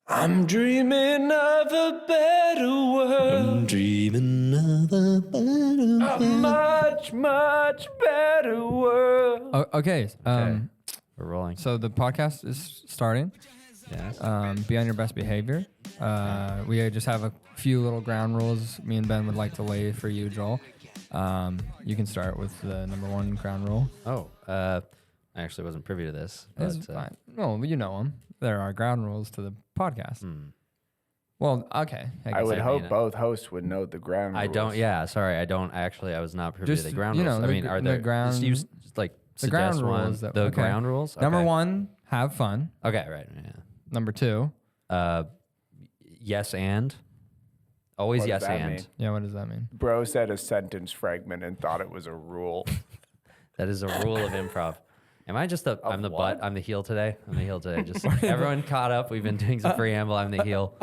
I'm dreaming of a better world. I'm dreaming of a better A much, much better world. Okay. We're rolling. So the podcast is starting. Yes. Be on your best behavior. We just have a few little ground rules me and Ben would like to lay for you, Joel. You can start with the number one ground rule. I actually wasn't privy to this. It's But, fine. No, you know them. There are ground rules to the podcast. Well, okay. I would I hope mean, both hosts would know the ground I rules. don't. Yeah. Sorry. I don't actually. I was not privy Just, to the ground you rules. know, I mean, are the there ground- just like the ground suggest one? rules that- The okay. ground rules. Number Okay. one, have fun. Okay. Right. Yeah. Number two, Yes and. Always What yes does that and. mean? yeah, what does that mean? Bro said a sentence fragment and thought it was a rule. That is a rule of improv. Am I just I'm the what? butt? I'm the heel today. I'm the heel today. Just everyone caught up. We've been doing some preamble. I'm the heel.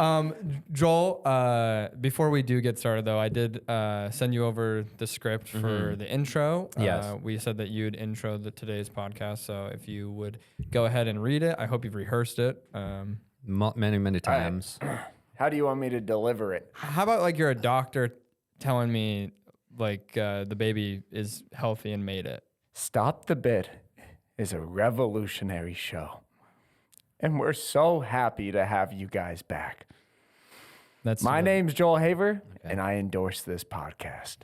Joel, before we do get started, though, I did send you over the script for the intro. Yes. We said that you'd intro today's podcast, so if you would go ahead and read it. I hope you've rehearsed it. Many times. How do you want me to deliver it? How about like you're a doctor telling me like the baby is healthy and made it? Stop the Bit is a revolutionary show. And we're so happy to have you guys back. That's My name's Joel Haver, and I endorse this podcast.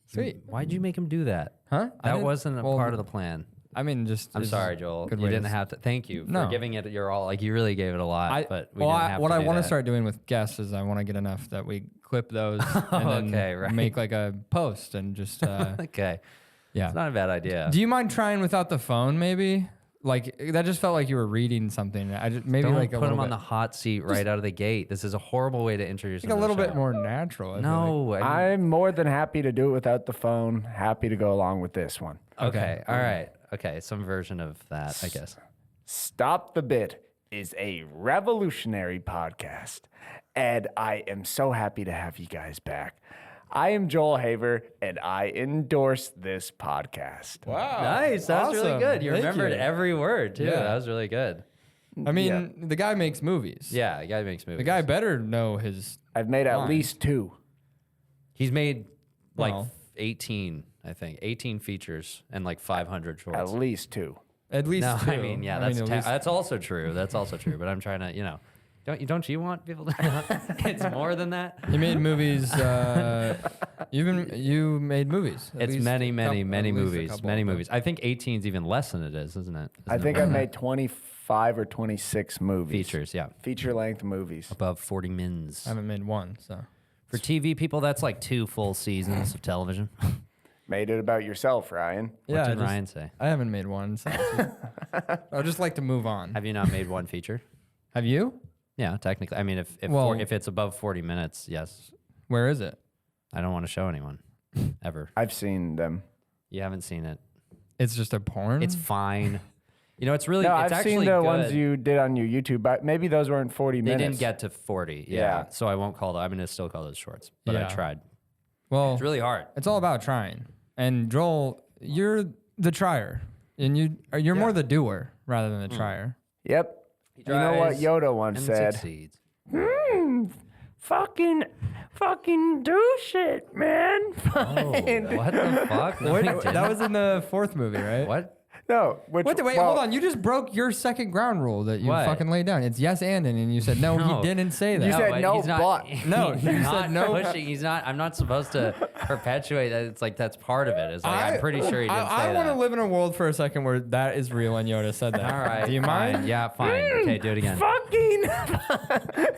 sweet. Why'd you make him do that? Huh? I That didn't- wasn't a well, part of the plan. I mean, just I'm it's sorry, Joel. good You way to didn't have to. Thank you No. for giving it your all. Like you really gave it a lot, but we well, didn't have what to I do want to that. start doing with guests is I want to get enough that we clip those and then Okay, right. make like a post and just Okay, yeah. it's not a bad idea. Do you mind trying without the phone? Maybe like that just felt like you were reading something. I just, maybe Don't like a put little him on bit, the hot seat right out of the gate. This is a horrible way to introduce him like a to the little bit show. more natural. I feel No, I mean, I'm more than happy to do it without the phone. Happy to go along with this one. okay, all right, okay, some version of that, I guess. Stop the Bit is a revolutionary podcast, and I am so happy to have you guys back. I am Joel Haver, and I endorse this podcast. Wow, Nice, that was really awesome. good. You Thank remembered you. every word too. Yeah. That was really good. I mean, the guy makes movies. Yeah, the guy makes movies. the guy better know his. I've made at Fine. least two. He's made like Well. 18, I think, 18 features and like 500 shorts. At least two. At least No, two. I mean, yeah, at least- that's also true. That's also true. But I'm trying to, don't you want people to? It's more than that. You made movies. You made movies. At It's least many a couple- at least a movies. couple Many of them. movies. I think 18 is even less than it is, isn't it? I think I've made 25 or 26 movies. features. Yeah, Feature-length movies. above 40 mins. I haven't made one, so. For TV people, that's like 2 full seasons of television. Made it about yourself, Ryan. What I did just- Ryan say? I haven't made one. So I'd just like to move on. Have you not made one feature? Have you? Yeah, technically. I mean, if Well- if it's above 40 minutes, yes. Where is it? I don't want to show anyone ever. I've seen them. You haven't seen it. It's just a porn. It's fine. It's really. No, it's I've actually seen the good. ones you did on your YouTube, but maybe those weren't 40 They minutes. didn't get to 40. Yeah. Yeah. So I won't call them. I'm going to still call those shorts, but I Yeah. tried. well. It's really hard. It's all about trying. And Joel, you're the trier, and you're more the doer rather than the trier. Yep. You know what tries Yoda once and said? succeeds. Fucking do shit, man. Oh, what the fuck? No, he didn't. That was in the fourth movie, right? What? No. Which, Wait, well, hold on. You just broke your second ground rule that you What? fucking laid down. It's yes and you said no, No. he didn't say that. You said but no, he's not, but. No, he's you not said no. pushing. He's not. I'm not supposed to perpetuate that. It's like that's part of it. It's like I'm pretty sure he didn't say I that. want to live in a world for a second where that is real and Yoda said that. All right. Do you fine. mind? Yeah, fine. Okay, do it again. Fucking.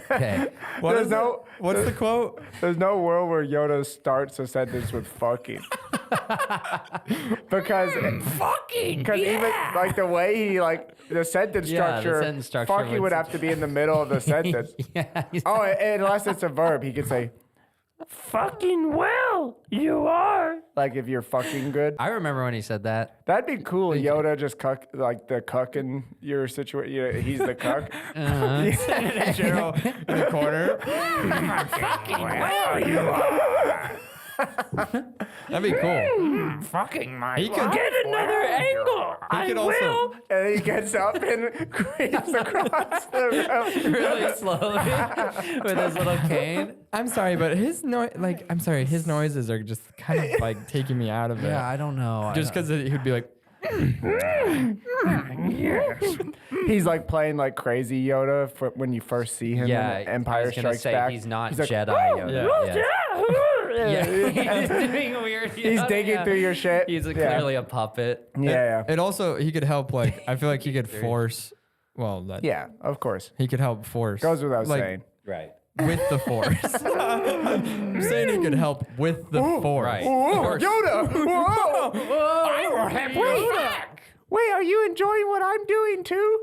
Okay. There's no. What's the quote? There's no world where Yoda starts a sentence with fucking. Because fucking. Because even like the way he the sentence Yeah, the structure. sentence structure Fucking would- would have to be in the middle of the sentence. Yeah. Oh, unless it's a verb, he could say, "Fucking well, you are." Like if you're fucking good, I remember when he said that. that'd be cool. Yoda just cuck like the cuck in your situation. You know, he's the cuck. Cheryl in the corner. Fucking well, you are. That'd be cool. Fucking my He could get another angle. I could will. also- And he gets up and creeps across the room. Really slowly with his little cane. I'm sorry, but his his noises are just kind of like taking me out of it. Yeah, I don't know. Just because he'd be like, He's like playing like crazy Yoda for when you first see him yeah, in Empire I was gonna Strikes say Back. he's not like, Jedi Yoda. Yeah. Yeah, he's doing weird. He's digging through your shit. He's clearly a puppet. Yeah. it also, he could help, like, I feel like he could force, well, that, Yeah, of course. he could help force. Goes without like, saying. Right. With the force. I'm saying he could help with the force. Right. Whoa, Yoda! Whoa! I will have you back. Wait, are you enjoying what I'm doing too?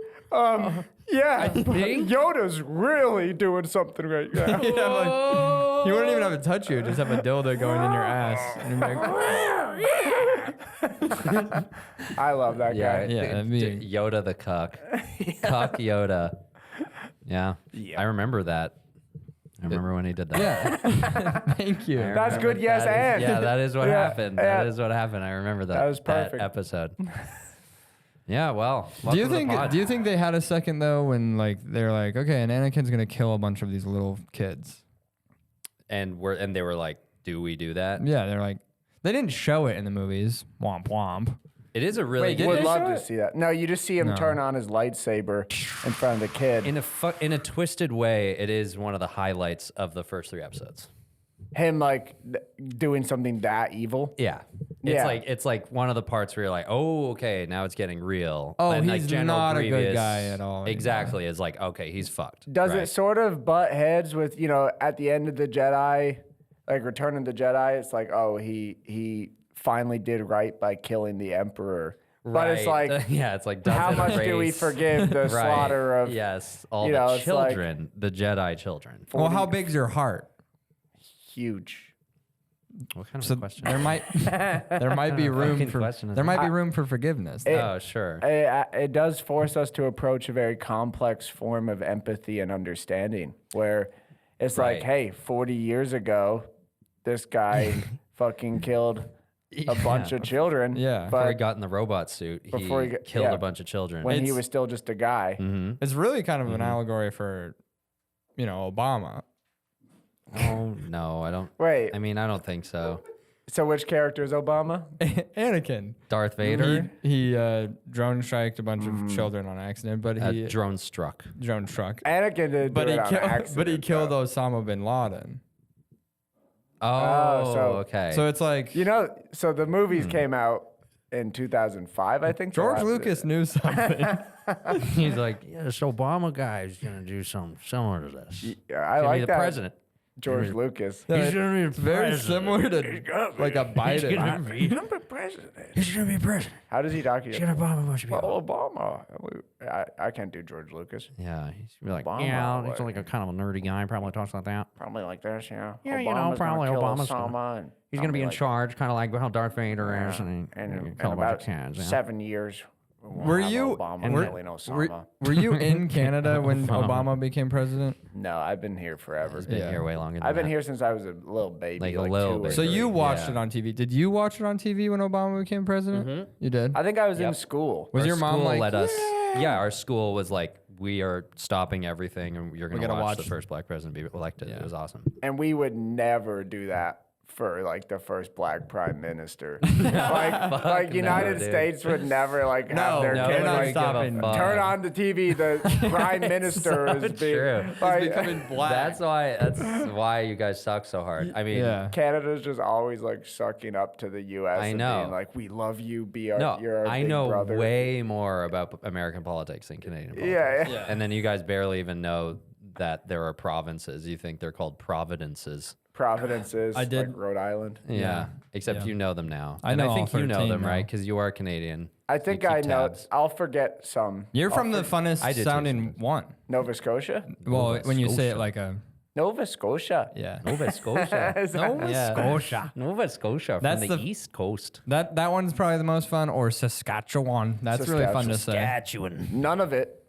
Yeah. Yoda's really doing something right now. Yeah, like, he wouldn't even have to touch you, just have a dildo going in your ass. And you'd be like, I love that Yeah. guy. Yeah, that'd be- Yoda the cuck. Cuck Yoda. Yeah. I remember that. I remember when he did that. yeah. Thank you. That's good, yes, and. Yeah, that is what Yeah, happened. yeah. That is what happened. I remember that. That was perfect. episode. Yeah, well. Do you welcome to the think? pod. Do you think they had a second though when like they're like, okay, and Anakin's gonna kill a bunch of these little kids? And they were like, do we do that? Yeah, they're like, they didn't show it in the movies. Womp womp. It is a really Wait, good. did Would they love show to it? see that. No, you just see him No. turn on his lightsaber in front of the kid. In a twisted way, it is one of the highlights of the first 3 episodes. Him like doing something that evil. Yeah. Yeah. It's like one of the parts where you're like, oh, okay, now it's getting real. Oh, And, he's General not a good Grievous guy at all anymore. Exactly. It's like, okay, he's fucked. Does Right. it sort of butt heads with, at the end of the Jedi, like Return of the Jedi, it's like, oh, he finally did right by killing the Emperor. But it's Right. like, yeah, it's like, does how it much do we erase- forgive the Right. slaughter of yes, all you the know, it's like- children, the Jedi children. Well, how big's your heart? huge? What kind of So question? there might be room Fucking for question is there might that? be room for forgiveness. Oh, sure. It does force us to approach a very complex form of empathy and understanding where it's like, Right. hey, 40 years ago, this guy fucking killed a bunch of children. Yeah. Before he But got in the robot suit, Before he he got- killed yeah. a bunch of children. when he It's- was still just a guy. It's really kind of an allegory for, Obama. Oh, no, I don't. Wait, I mean, I don't think so. so which character is Obama? Anakin. Darth Vader, He drone striked a bunch of children on accident, but he drone struck. drone struck. Anakin didn't But do he it on killed. accident. But he killed though. Osama bin Laden. Oh, so- okay. So it's like So the movies came out in 2005, I think. the George last- Lucas knew something. he's like, yeah, this Obama guy is gonna do something similar to this. Yeah, I He's like the that. president. George Lucas. Yeah, He's gonna be it's very president. similar to like a Biden. I'm the president. He's gonna be president. How does he talk to you? He's gonna bomb a bunch of people. Well, Obama. I can't do George Lucas. Yeah, he's gonna be like, Obama, yeah, he's like- like a kind of a nerdy guy. Probably talks like that. Probably like this, yeah. Yeah, you know, Obama's gonna probably kill Obama's Osama gonna- and He's gonna be in like- charge, kind of like how Darth Vader is, And and in kill a bunch about of kids. Yeah. 7 years, we'll Were have you Obama were, killing were, Osama? were you in Canada when Obama. Obama became president? No, I've been here forever. He's been Yeah. here way longer than I've been that. here since I was a little baby, Like like a little 2 or baby. So you 3. watched Yeah. it on TV. Did you watch it on TV when Obama became president? You did. I think I was in Yep. school. Was Our your mom school like, let us? Yeah, our school was like, we are stopping everything, and you're gonna gotta watch the watch- first black president be elected. Yeah. It was awesome. And we would never do that for like the first black prime minister. like no, United dude. States would never like have No, their no, kids they're not like, stopping. turn on the TV. The prime minister is being true. like, becoming black? That's why you guys suck so hard. I mean, Yeah. Canada's just always like sucking up to the U.S. I and know. being like, we love you. Be our, no, you're our I big know brother. way more about American politics than Canadian politics. Yeah. And then you guys barely even know that there are provinces. You think they're called providences. Providences. I did- like Rhode Island. Yeah. Except Yeah. you know them now. I and know I think all you know 13 them, now. right? Because you are Canadian. I You think keep I know. tabs. I'll forget some. You're I'll from the for- funnest I did too, sounding one. Nova Scotia. Well, Nova when you say it Scotia. like a Nova Scotia. yeah. Nova Scotia. Nova Yeah. Scotia. Nova Scotia from That's the the- East Coast. That one's probably the most fun. Or Saskatchewan. That's really fun to say. Saskatchewan. None of it.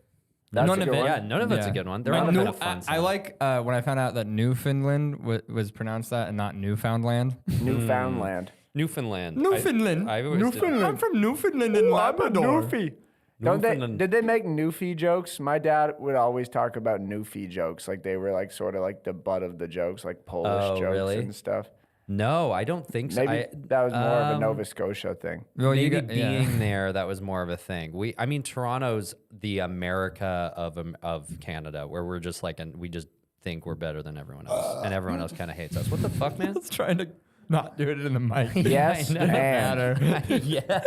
That's None a of good it. one. Yeah, none of it's a good one. They're Like, all New- kind of fun. I like when I found out that Newfoundland was pronounced that and not Newfoundland. Newfoundland. Newfoundland. Newfoundland. I always did- I'm from Newfoundland and Labrador. Newfie. Newfoundland. Did they make Newfie jokes? My dad would always talk about Newfie jokes. Like they were like sort of like the butt of the jokes, like Polish jokes really? and stuff. No, I don't think so. Maybe that was more of a Nova Scotia thing. Well, you Maybe got- yeah. being there, that was more of a thing. I mean, Toronto's the America of Canada, where we're just like, and we just think we're better than everyone else, and everyone else kind of hates us. What the fuck, man? I was trying to not do it in the mic. Yes, I know. and yes,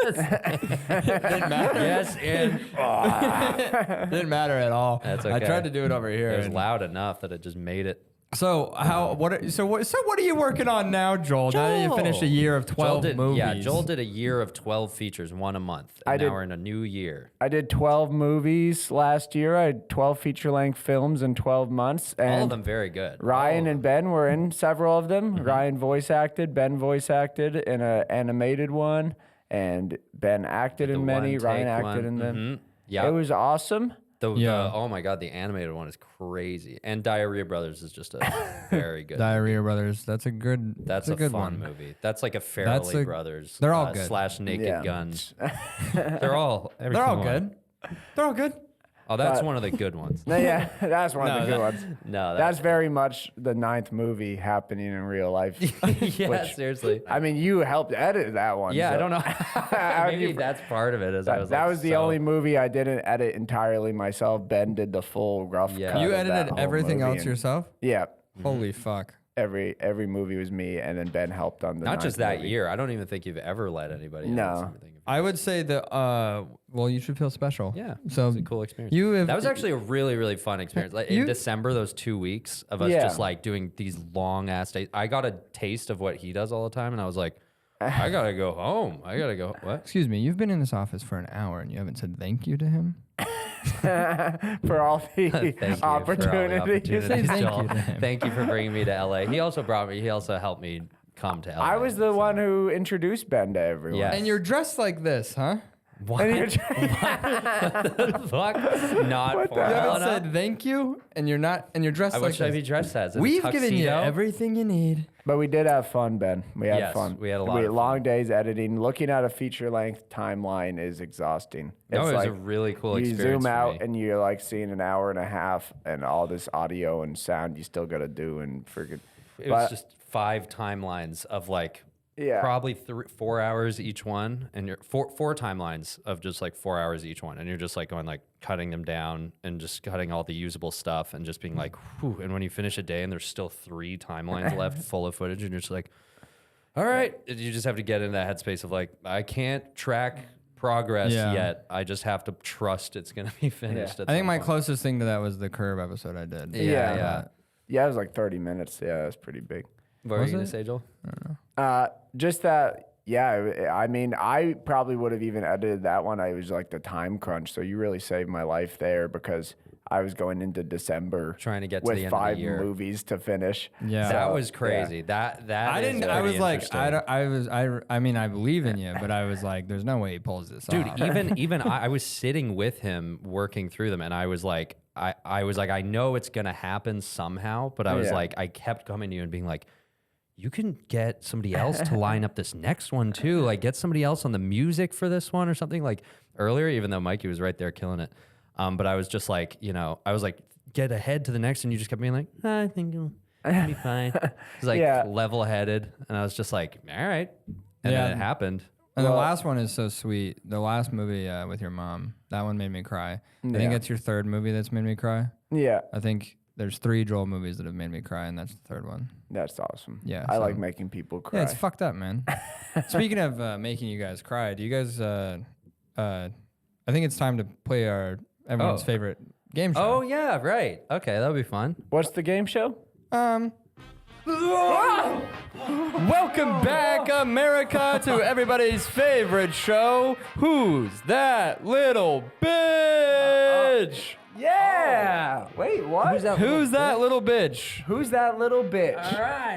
Didn't matter. yes, and Didn't matter at all. That's I okay. tried to do it over here. it was and- loud enough that it just made it. So what are you working on now, Joel? Now that you finished a year of 12 movies. Yeah, Joel did a year of 12 features, one a month. And now we're in a new year. I did 12 movies last year. I had 12 feature-length films in 12 months. And All of them very good. Ryan All of and Ben were in several of them. Mm-hmm. Ryan voice acted, Ben voice acted in an animated one, and Ben acted in many. Ryan acted in them. Yeah. It was awesome. Oh my God, the animated one is crazy. And Diarrhea Brothers is just a very good. Diarrhea Brothers. That's a good. That's a a good fun one. movie. That's like a Farrelly Brothers. they're all good. / Naked Yeah. Guns. They're all. every They're all single one. good. They're all good. Oh, that's one of the good ones. No, yeah, that's one of the good that- ones. No, That's very much the 9th movie happening in real life. yeah, which- seriously. I mean, you helped edit that one. Yeah, so- I don't know. How Maybe you- that's part of it. As I was that like, was the so- only movie I didn't edit entirely myself. Ben did the full rough Yeah. cut. You of that edited whole everything movie else and- yourself? Yeah. Holy fuck. Every movie was me, and then Ben helped on the Not just 9th that movie. year. I don't even think you've ever let anybody. No. edit something. I would say that, well, you should feel special. Yeah. So It's a cool experience. That That was actually a really, really fun experience. Like in December, those 2 weeks of us Yeah. just like doing these long ass days. I got a taste of what he does all the time, and I was like, I gotta go home. I gotta go. What? Excuse me, you've been in this office for an hour and you haven't said thank you to him? for all the Thank you for all the opportunities. Say thank Joel. you to him. Thank you for bringing me to LA. He also helped me come to LA. I was the one who introduced Ben to everyone. Yeah. And you're dressed like this, huh? What? And you're Fuck? Not What the You formal haven't enough? said thank you, and you're not, and you're dressed I like wish I'd be this. dressed as. In a We've given you tuxedo. everything you need. But we did have fun, Ben. We had Yes, fun. we had a lot of fun. long days editing. Looking at a feature-length timeline is exhausting. No, It's it was like a really cool you experience. zoom for out me. and you're like seeing an hour and a half and all this audio and sound you still got to do and freaking. It was just 5 timelines of like Yeah. probably 4 hours each one, and you're four timelines of just like 4 hours each one, and you're just like going like cutting them down and just cutting all the usable stuff and just being like, whew. And when you finish a day and there's still 3 timelines left full of footage, and you're just like, all right, you just have to get in that headspace of like, I can't track progress Yeah. yet. I just have to trust it's gonna be finished. at I think some my point. closest thing to that was the Curb episode I did. Yeah. Yeah, it was like 30 minutes. Yeah, that's pretty big. What were Was you gonna it? say, Joel? Just that, yeah. I mean, I probably would have even edited that one. I was like the time crunch, so you really saved my life there because I was going into December Trying to get to with the end of the 5 year. movies to finish. Yeah. That So, was crazy. That I is didn't. I pretty was like, interesting. I mean, I believe in you, but I was like, there's no way he pulls this Dude, off. even I was sitting with him working through them, and I was like, I know it's gonna happen somehow, but I was Yeah. like, I kept coming to you and being like, you can get somebody else to line up this next one too. Like, get somebody else on the music for this one or something. Like earlier, even though Mikey was right there killing it, but I was just like, I was like, get ahead to the next, and you just kept being like, I think it'll be fine. It's like Yeah. level-headed, and I was just like, all right, and Yeah. then it happened. And the Well- last one is so sweet. The last movie with your mom, that one made me cry. I think Yeah. that's your third movie that's made me cry. Yeah, I think there's 3 Joel movies that have made me cry, and that's the third one. that's awesome. Yeah, I so- like making people cry. Yeah, it's fucked up, man. Speaking of making you guys cry, do you guys? I think it's time to play everyone's Oh. favorite game show. Oh yeah, right. Okay, that'll be fun. What's the game show? Welcome back, America, to everybody's favorite show. Who's that little bitch? Yeah. Wait, what? Who's that little bitch? Who's that little bitch?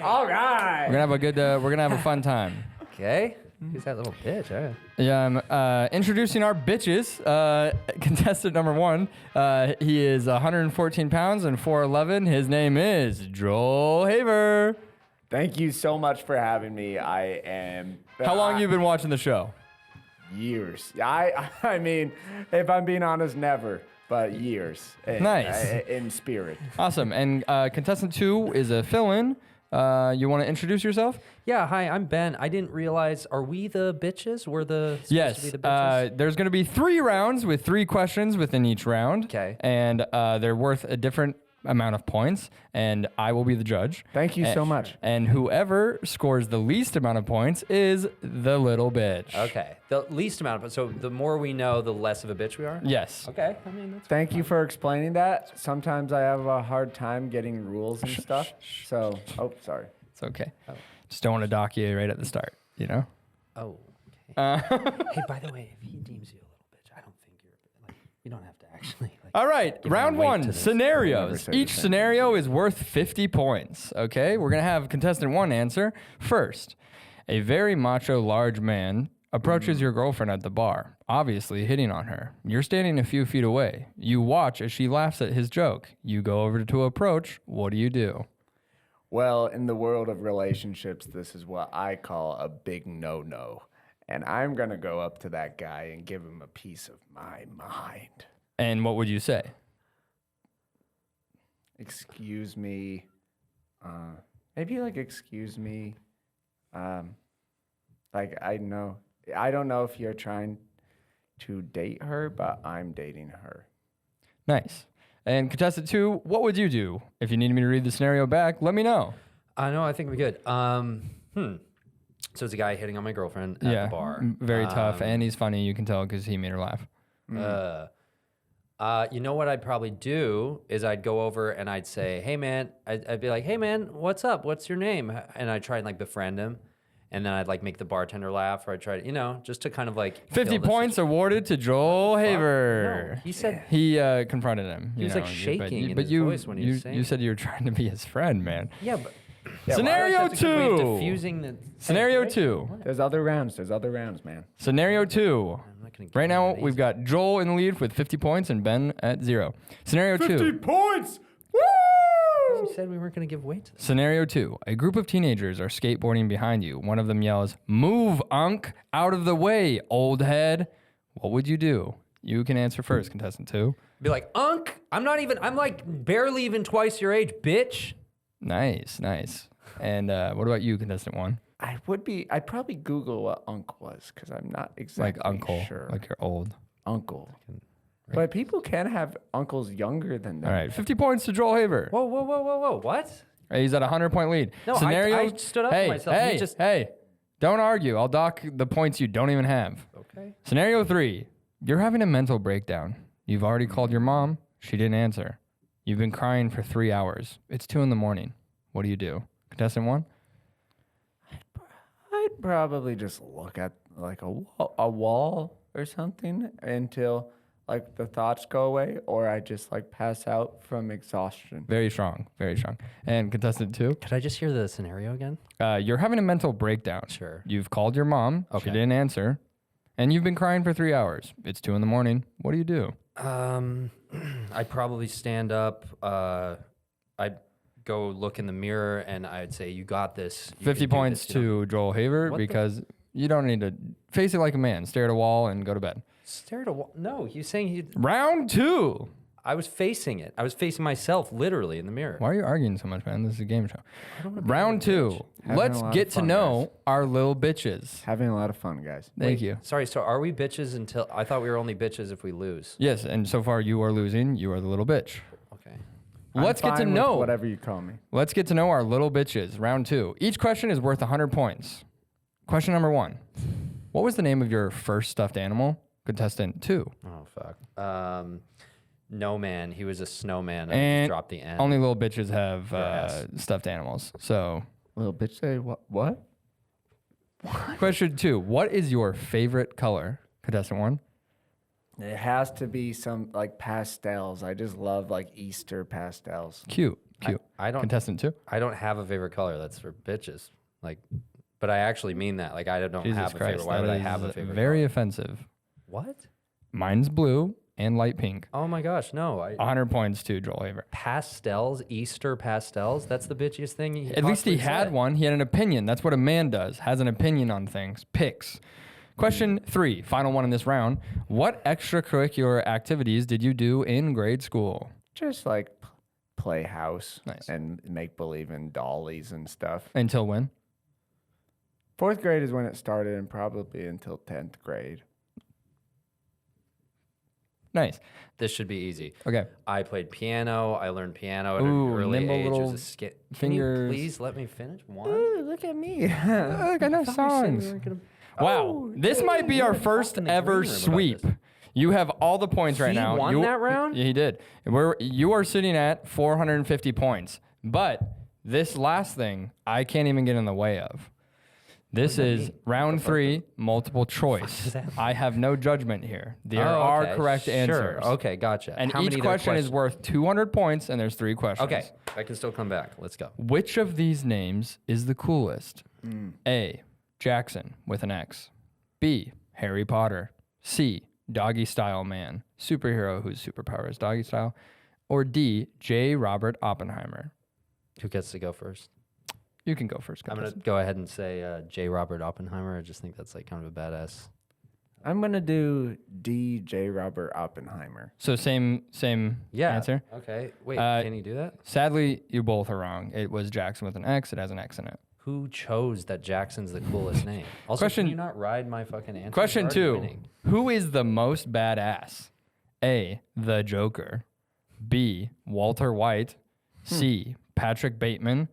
All right. We're gonna have a good. We're gonna have a fun time. Okay. Who's that little bitch? Yeah, I'm introducing our bitches. Contestant number 1. He is 114 pounds and 4'11". His name is Joel Haver. Thank you so much for having me. I am. How long you been watching the show? Years. I mean, if I'm being honest, never, but years. Nice. In spirit. Awesome. And contestant 2 is a fill-in. You want to introduce yourself? Yeah, hi, I'm Ben. I didn't realize, are we the bitches? We're supposed to be the Yes. bitches? There's going to be 3 rounds with 3 questions within each round. Okay. And they're worth a different amount of points, and I will be the judge. Thank you so much. And whoever scores the least amount of points is the little bitch. Okay. The least amount of, so the more we know, the less of a bitch we are? Yes. Okay. I mean, that's Thank you for explaining that. Sometimes I have a hard time getting rules and stuff. So, sorry. It's okay. Just don't want to dock you right at the start, you know? Oh, okay. Hey, by the way, if he deems you a little bitch, I don't think you're like, you don't have to actually. Like, All right, give round any weight 1, to this. Never scenarios. say Each the same. scenario is worth 50 points, okay? We're going to have contestant 1 answer. First, a very macho large man approaches your girlfriend at the bar, obviously hitting on her. You're standing a few feet away. You watch as she laughs at his joke. You go over to approach. What do? Well, in the world of relationships, this is what I call a big no-no. And I'm going to go up to that guy and give him a piece of my mind. And what would you say? Excuse me. Maybe like, excuse me. Like, I don't know if you're trying to date her, but I'm dating her. Nice. And contestant 2, what would you do? If you need me to read the scenario back, let me know. No, I think we're good. So it's a guy hitting on my girlfriend at the bar. Very tough. And he's funny. You can tell because he made her laugh. You know what I'd probably do is I'd go over and I'd say, hey, man, I'd be like, hey, man, what's up? What's your name? And I'd try and like befriend him. And then I'd like make the bartender laugh, or I'd try to, just to kind of like 50 points awarded to Joel Haver. No, he said He confronted him. He was, like, shaking in his you, voice when he was saying you it. said you were trying to be his friend, man. yeah, but Scenario that's a good way of 2. diffusing the Scenario right? 2. There's other rounds, man. Scenario 2. I'm not gonna give Right you now, that we've got Joel in the lead with 50 points and Ben at 0. Scenario 2. points! Woo! You said we weren't going to give weight to this. Scenario 2. A group of teenagers are skateboarding behind you. One of them yells, "Move, Unc! Out of the way, old head!" What would you do? You can answer first, contestant 2. Be like, Unc, I'm like barely even twice your age, bitch. Nice. And what about you, contestant 1? I'd probably Google what Unc was, because I'm not exactly Like uncle, sure. like you're old. Uncle. But people can have uncles younger than them. All right, 50 points to Joel Haver. Whoa, what? He's at a 100-point lead. No, Scenario, I stood up for myself. You Hey, don't argue. I'll dock the points you don't even have. Okay. Scenario 3. You're having a mental breakdown. You've already called your mom. She didn't answer. You've been crying for 3 hours. It's 2 a.m. What do? Contestant 1? I'd probably just look at like a wall or something until like the thoughts go away, or I just like pass out from exhaustion. Very strong. And contestant 2? Could I just hear the scenario again? You're having a mental breakdown. Sure. You've called your mom. She Okay. didn't answer. And you've been crying for 3 hours. It's 2 a.m. What do? I'd probably stand up. I'd go look in the mirror and I'd say, you got this. You 50 can do points this, you know? to Joel Haver What the- because you don't need to face it like a man. Stare at a wall and go to bed. Stare at a wall. No, he's saying he. Round 2. I was facing it. I was facing myself literally in the mirror. Why are you arguing so much, man? This is a game show. Round 2. Having Let's a lot get of to fun, know guys. our little bitches. Having a lot of fun, guys. Thank you. Sorry, so are we bitches until. I thought we were only bitches if we lose. Yes, and so far you are losing. You are the little bitch. Okay. Let's get to Fine with know. whatever you call me. Let's get to know our little bitches. Round 2. Each question is worth 100 points. Question number 1. What was the name of your first stuffed animal? Contestant 2. Oh, fuck. No, man. He was a snowman. I And just dropped the N. only little bitches have Yes. stuffed animals. So, Little bitch say what? question 2. What is your favorite color? Contestant 1. It has to be some like pastels. I just love like Easter pastels. Cute. I don't. Contestant 2. I don't have a favorite color. That's for bitches. Like, But I actually mean that. Like, I don't Jesus have a Christ, favorite. Why that would I is have a favorite? very color? offensive. What? Mine's blue and light pink. Oh my gosh, no. 100 points to Joel Haver. Pastels, Easter pastels. That's the bitchiest thing. You At least he possibly had said. one. He had an opinion. That's what a man does. Has an opinion on things. Picks. Question 3, final one in this round. What extracurricular activities did you do in grade school? Just like play house Nice. and make believe in dollies and stuff. Until when? 4th grade is when it started, and probably until 10th grade. Nice. This should be easy. Okay. I played piano. I learned piano at Ooh, an early nimble age. It was little a Can you fingers. please let me finish one? Ooh, look at me. Look, I know songs. Wow. Oh, This might be our were first talking to ever Green Room about sweep. this. You have all the points right He now. won that round? Yeah, he did. You are sitting at 450 points. But this last thing, I can't even get in the way of. This is round 3, multiple choice. I have no judgment here. There are correct answers. Okay, gotcha. And How each many other question is questions? worth 200 points, and there's 3 questions. Okay, I can still come back. Let's go. Which of these names is the coolest? A. Jackson with an X. B. Harry Potter. C. Doggy Style Man, superhero whose superpower is doggy style. Or D. J. Robert Oppenheimer. Who gets to go first? You can go first. I'm going to go ahead and say J. Robert Oppenheimer. I just think that's like kind of a badass. I'm going to do D.J. Robert Oppenheimer. So same answer. Okay. Wait, can you do that? Sadly, you both are wrong. It was Jackson with an X. It has an X in it. Who chose that Jackson's the coolest name? Also, Question- can you not ride my fucking answer? Question You're 2. already winning. Who is the most badass? A. The Joker. B. Walter White. C. Patrick Bateman.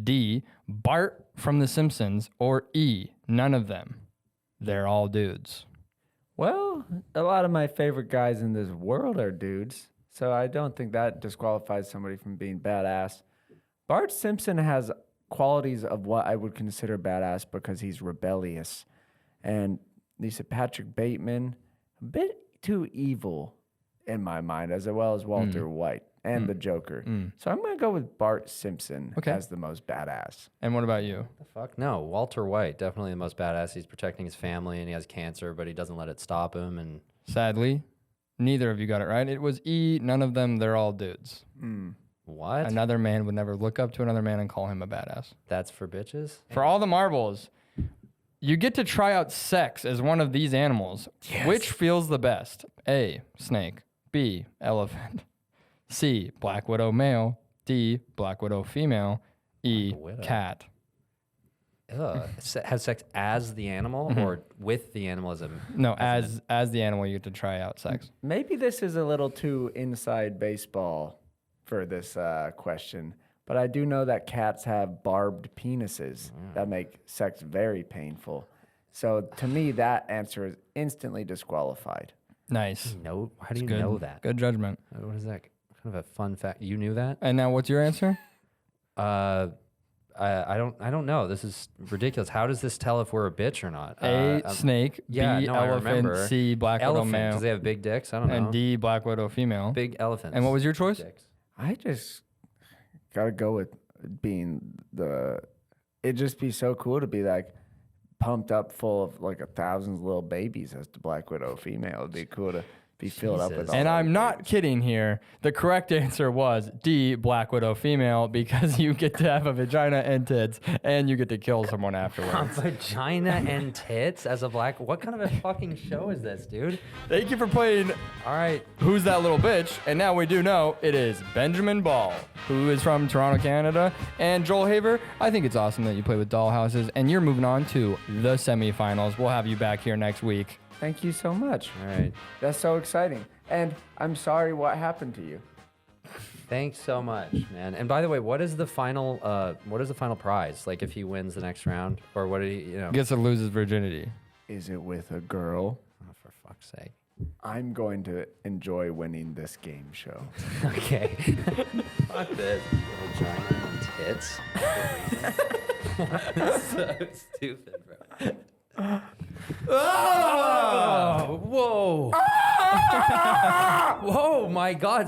D. Bart from The Simpsons. Or E. None of them. They're all dudes. Well, a lot of my favorite guys in this world are dudes, so I don't think that disqualifies somebody from being badass. Bart Simpson has qualities of what I would consider badass because he's rebellious. And you said Patrick Bateman, a bit too evil in my mind, as well as Walter White and the Joker. So I'm going to go with Bart Simpson as the most badass. And what about you? The fuck? No, Walter White, definitely the most badass. He's protecting his family and he has cancer, but he doesn't let it stop him. And Sadly, neither of you got it right. It was E. None of them. They're all dudes. what? Another man would never look up to another man and call him a badass. That's for bitches? For all the marbles, you get to try out sex as one of these animals. Which feels the best? A. Snake. B. Elephant. C. Black widow male. D. Black widow female. E. widow. Cat. Have sex as the animal or with the animal as a... No, as the animal, you get to try out sex. Maybe this is a little too inside baseball for this question, but I do know that cats have barbed penises that make sex very painful. So to me, that answer is instantly disqualified. Nice. No, how do you Good. know that? Good judgment. What is that? Kind of a fun fact. You knew that? And now, what's your answer? I don't know. This is ridiculous. How does this tell if we're a bitch or not? A. Snake. yeah, B. no, I Elephant. remember. C. Black widow Elephant, male. because they have big dicks. I don't know. And D. Black widow female. Big elephants. And what was your choice? Dicks. I just gotta go with being it'd just be so cool to be like pumped up full of like 1,000 little babies as the Black Widow female. It'd be cool to be filled up with Jesus. all And those I'm not babies. kidding here. The correct answer was D, Black Widow female, because you get to have a vagina and tits, and you get to kill someone afterwards. Vagina and tits as a black. What kind of a fucking show is this, dude? Thank you for playing All right. Who's That Little Bitch? And now we do know it is Benjamin Ball, who is from Toronto, Canada. And Joel Haver, I think it's awesome that you play with dollhouses, and you're moving on to the semifinals. We'll have you back here next week. Thank you so much. All right. That's so exciting. And I'm sorry what happened to you. Thanks so much, man. And by the way, what is the final prize? Like if he wins the next round, or what did he? Gets to lose his virginity. Is it with a girl? Oh, for fuck's sake. I'm going to enjoy winning this game show. Okay. Fuck this. Vagina and tits. So stupid, bro. Oh! Whoa. Whoa, my God!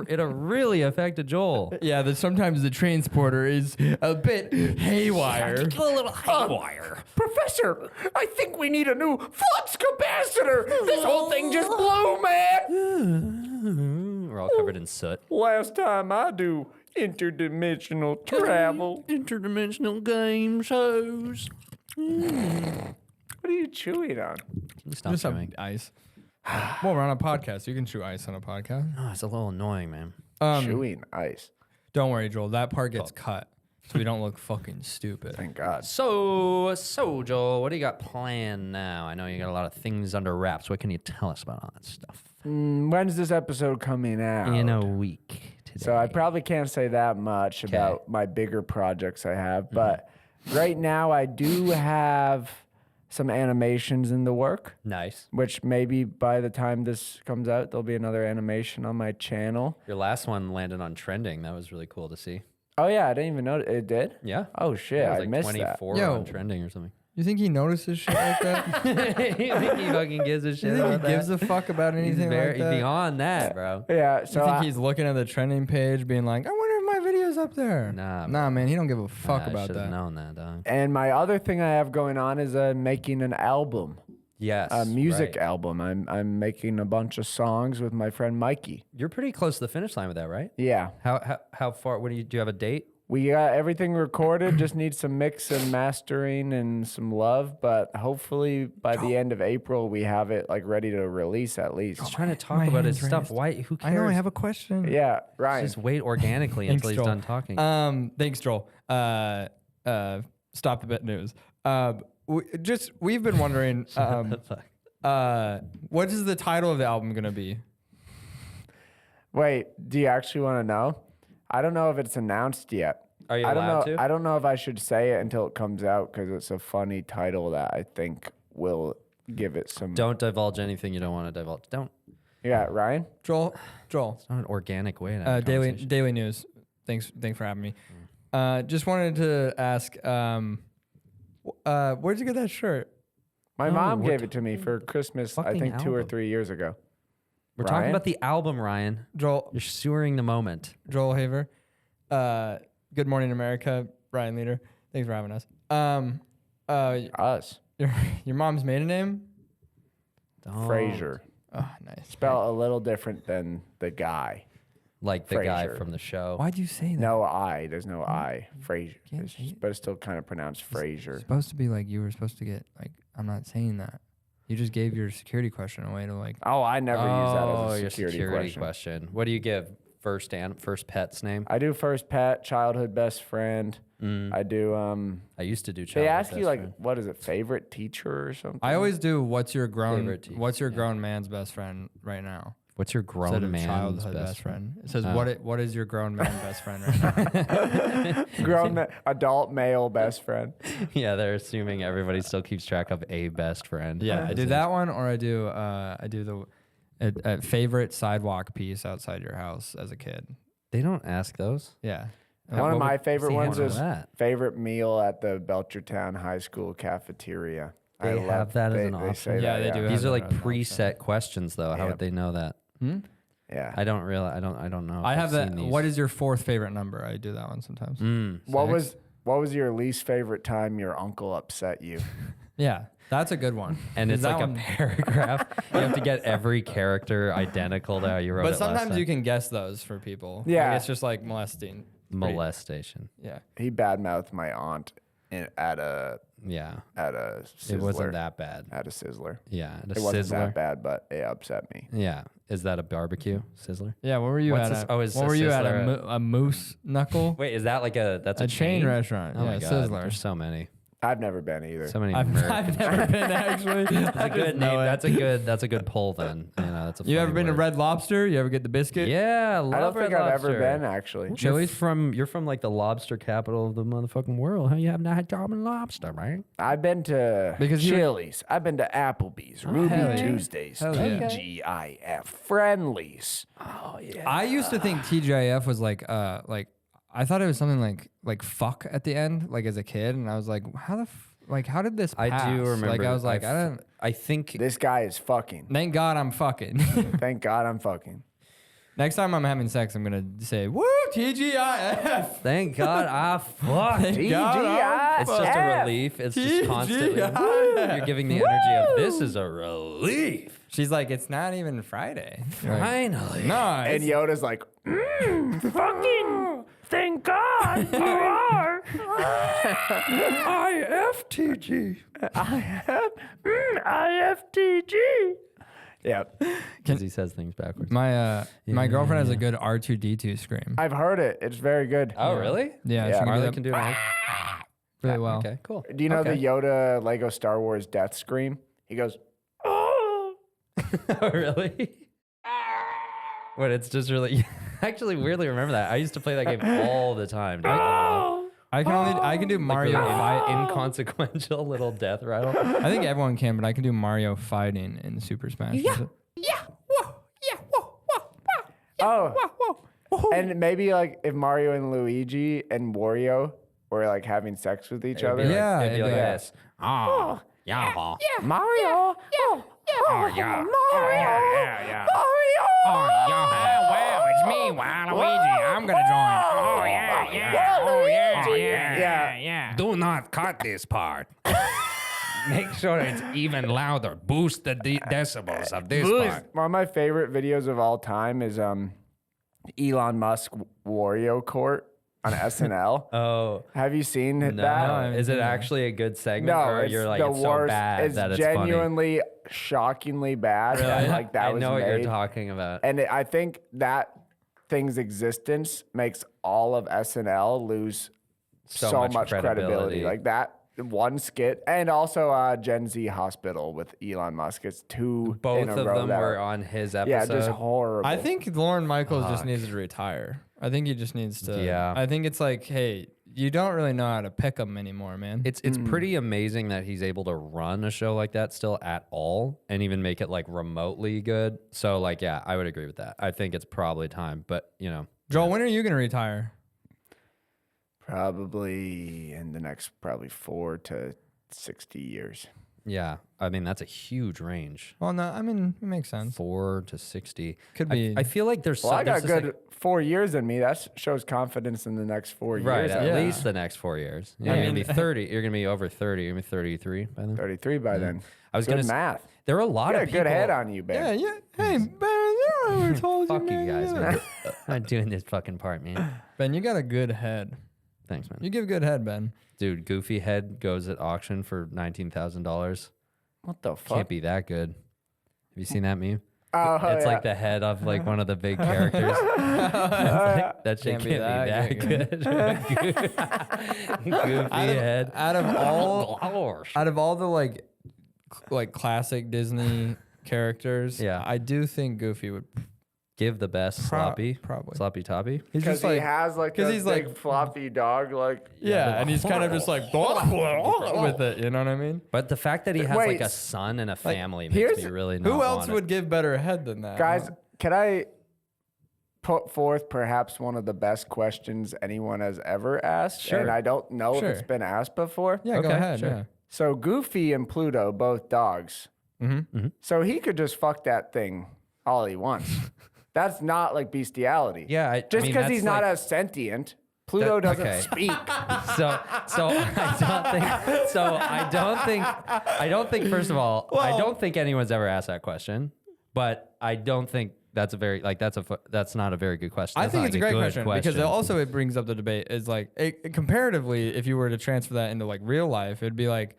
It really affected Joel. Yeah, that sometimes the transporter is a bit haywire. A little haywire. Professor, I think we need a new flux capacitor. This whole thing just blew, man. We're all covered in soot. Last time I do interdimensional travel. Interdimensional game shows. What are you chewing on? Stop Just chewing. ice. Well, we're on a podcast. You can chew ice on a podcast. Oh, it's a little annoying, man. Chewing ice. Don't worry, Joel. That part gets cut, so we don't look fucking stupid. Thank God. So Joel, what do you got planned now? I know you got a lot of things under wraps. What can you tell us about all that stuff? When's this episode coming out? In a week today. So I probably can't say that much about my bigger projects I have, but right now I do have some animations in the work, Nice. which maybe by the time this comes out, there'll be another animation on my channel. Your last one landed on trending. That was really cool to see. Oh yeah, I didn't even know it did. Yeah. Oh shit, It was I like missed that. 24 Yo. on trending or something. You think he notices shit like that? He fucking gives a shit You think about he gives that. a fuck about He's anything very like that? beyond that, bro. Yeah, You so think I- he's looking at the trending page, being like, "I wonder if my video's up there." Nah, man, he don't give a fuck I about should have that. known that, dog. and my other thing I have going on is making an album, Yes. a music right. album. I'm making a bunch of songs with my friend Mikey. You're pretty close to the finish line with that, right? Yeah, How far? What do you have a date? we got everything recorded. Just need some mix and mastering and some love. But hopefully by the end of April, we have it like ready to release at least. He's trying to talk my about his hand's stuff. raised. Why? Who cares? I know. I have a question. Yeah, Ryan. Just wait organically Thanks, until he's Joel. done talking. Thanks, Joel. Stop the bit news. We've been wondering, what is the title of the album gonna be? Wait, do you actually want to know? I don't know if it's announced yet. Are you I don't allowed know. to? I don't know if I should say it until it comes out because it's a funny title that I think will give it some. Don't divulge anything you don't want to divulge. Don't. Yeah, Ryan. Joel. It's not an organic way to have a Daily conversation. News. Thanks for having me. Just wanted to ask, where'd you get that shirt? My Oh, mom we're gave it to me for Christmas. I fucking think 2 or album. 3 years ago. We're talking Ryan? about the album, Ryan. Joel You're sewering the moment. Haver. Good Morning America. Ryan Leader. Thanks for having us. Us. Your mom's maiden name? Fraser. Oh, nice. Spelled a little different than the guy. Like the guy Frasier. from the show. Why'd you say that? No I. There's no I. Fraser. Can't say it. But it's still kind of pronounced Fraser. Supposed to be like you were supposed to get like. I'm not saying that. You just gave your security question away to like. Oh, I never use that as a your security, question. What do you give? First pet's name? I do first pet, childhood best friend. I do I used to do they childhood ask you best like friend. what is it, favorite teacher or something? I always do. What's your Favorite teacher, grown man's best friend right now? What's your Instead grown of man's childhood best friend? It says Oh. what is your grown man best friend right now? adult male best friend. Yeah, they're assuming everybody still keeps track of a best friend. Yeah, I do that one, or I do the favorite sidewalk piece outside your house as a kid. They don't ask those. Yeah. One of my favorite the ones answer to is that? favorite meal at the Belchertown High School cafeteria. They have that as an they option? say Yeah, that, they do have These are that like as an option. preset questions, though. How Yep. would they know that? Yeah. I don't realize. I don't know. if I I've have that. seen these. What is your fourth favorite number? I do that one sometimes. What was your least favorite time your uncle upset you? Yeah, that's a good one. And it's That like a one- paragraph. You have to get every character identical to how you wrote it But last sometimes time. you can guess those for people. Yeah. Like, it's just like molesting. Molestation. Yeah. He badmouthed my aunt at a Yeah. Sizzler. It wasn't that bad. At a Sizzler. Yeah. It wasn't that bad, but it upset me. Yeah. Is that a barbecue sizzler? Yeah. What were you What's at? this- oh, is what a were you at? Sizzler A moose knuckle? Wait, is that like that's A chain restaurant. Oh Yeah, my God. Sizzler. There's so many. I've never been either. So many. I've American- never been actually. That's a good name. That's a good pull then. You know, that's a You ever funny been to word. Red Lobster? You ever get the biscuit? Yeah, love I don't Red think I've ever Lobster. been actually. You're from like the lobster capital of the motherfucking world. How you have not had job in lobster, right? I've been to Because you- Chili's. I've been to Applebee's, Ruby hell yeah. Tuesdays, Hell yeah. TGIF, Friendlies. Oh yeah. I used to think TGIF was like I thought it was something like fuck at the end, like as a kid, and I was like, how the like, how did this pass? I do remember. Like, I was like, I don't. I think This guy is fucking. Thank God I'm fucking. Thank God I'm fucking. Next time I'm having sex, I'm gonna say, "Woo, TGIF." Thank God I fucked. Thank God I'm It's just a relief. It's just constantly. TGIF. You're giving the energy of this is a relief. She's like, "It's not even Friday." Like, Finally. no, And it's, Yoda's like, fucking, thank God you are. IFTG. IFTG. Yep. Because he says things backwards. my girlfriend has a good R2D2 scream. I've heard it. It's very good. Oh, really? Yeah, Yeah. she can do Marley that can do it. really well. Okay, cool. Do you know Okay. the Yoda Lego Star Wars death scream? He goes, oh. Oh, really? But it's just really. I actually weirdly remember that. I used to play that game all the time. Dude. I can do Mario Really fight. inconsequential little death rattle. I think everyone can, but I can do Mario fighting in Super Smash. Oh. And maybe like if Mario and Luigi and Wario were like having sex with each other. Yeah, It'd be like it'd be this. Oh, yeah. Mario. Oh, yeah. Mario. yeah. Mario. Well, it's me, Waluigi. I'm gonna join. Oh yeah. Do not cut this part. Make sure it's even louder. Boost the decibels of this part. One of my favorite videos of all time is Elon Musk Wario Court on SNL. Oh, Have you seen no. that? Is it actually a good segment? No, or it's you're like, the it's worst. so bad It's that it's funny? genuinely, shockingly bad. That, like that I was know what made. you're talking about. And I think that thing's existence makes all of SNL lose so much credibility. Like that one skit, and also Gen Z Hospital with Elon Musk. It's two. Both in a of row them that were are- on his episode. Yeah, just horrible. I think Lauren Michaels just needs to retire. I think he just needs to. Yeah. I think it's like, hey, you don't really know how to pick them anymore, man. It's pretty amazing that he's able to run a show like that still at all and even make it like remotely good. So like, yeah, I would agree with that. I think it's probably time, but you know, Joel, when are you gonna retire? Probably in the next 4 to 60 years. yeah, I mean, that's a huge range. Well, no, I mean it makes sense. 4 to 60. Could be. I feel like there's Well, I got there's this, good 4 years in me. That shows confidence in the next 4 right, years. at Yeah. least the next 4 years. You're gonna be 30. You're gonna be over 30. You're gonna be 33 by then. 33 by then. I was Good gonna math. There are a lot You got of a people. good head on you, Ben. Yeah. Hey, Ben, I never told Fuck you man. guys, Yeah. man. I'm not doing this fucking part, man. Ben, you got a good head. Thanks, man. You give good head, Ben. Dude, Goofy head goes at auction for $19,000. What the fuck? Can't be that good. Have you seen that meme? Oh, It's yeah. like the head of like one of the big characters. That shit can't be that good. Goofy head. Out of all the like classic Disney characters, Yeah. I do think Goofy would Give the best sloppy. probably. Sloppy toppy. He's Because just he like has like 'cause a he's big like- floppy dog. Like yeah, and he's kind of just like with it. You know what I mean? But the fact that he has Wait, like a son and a family here's- makes me really not Who else want it. would give better head than that? guys, can I put forth perhaps one of the best questions anyone has ever asked? Sure. And I don't know Sure. if it's been asked before. Yeah, go Okay, ahead. sure. Yeah. So Goofy and Pluto, both dogs. Mm-hmm. So he could just fuck that thing all he wants. That's not like bestiality. Yeah, I Just mean, because he's that's not like- as sentient, Pluto doesn't okay. speak. So I don't think first of all, I don't think anyone's ever asked that question, but I don't think that's a very that's not a very good question. I That's think not it's a like great good question because it brings up the debate is like comparatively, if you were to transfer that into like real life, it'd be like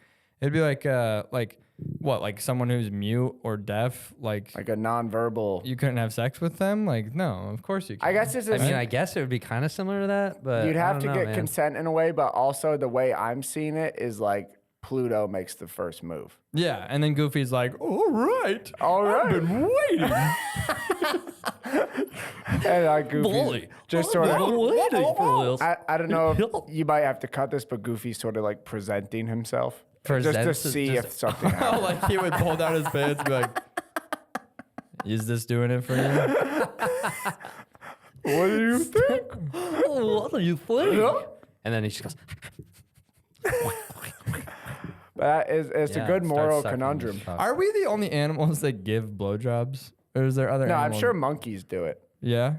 what, like someone who's mute or deaf, like Like a nonverbal. you couldn't have sex with them? Like, no, of course you can. I guess it's I just, mean, I guess it would be kind of similar to that, but you'd I have don't to know, get man. consent in a way, but also the way I'm seeing it is like Pluto makes the first move. Yeah, and then Goofy's like, all right, All right. I've been waiting. And Goofy just sort of. waiting for this. I don't know if you might have to cut this, but Goofy's sort of like presenting himself. Just to Presents- see just- if something happens. Like he would pull down his pants and be like, is this doing it for you? What do you think? What do you think? Yeah. And then he just goes, That is, it's a Yeah, good start moral sucking conundrum. cock. Are we the only animals that give blowjobs? Or is there other No, I'm animals? sure monkeys do it. Yeah.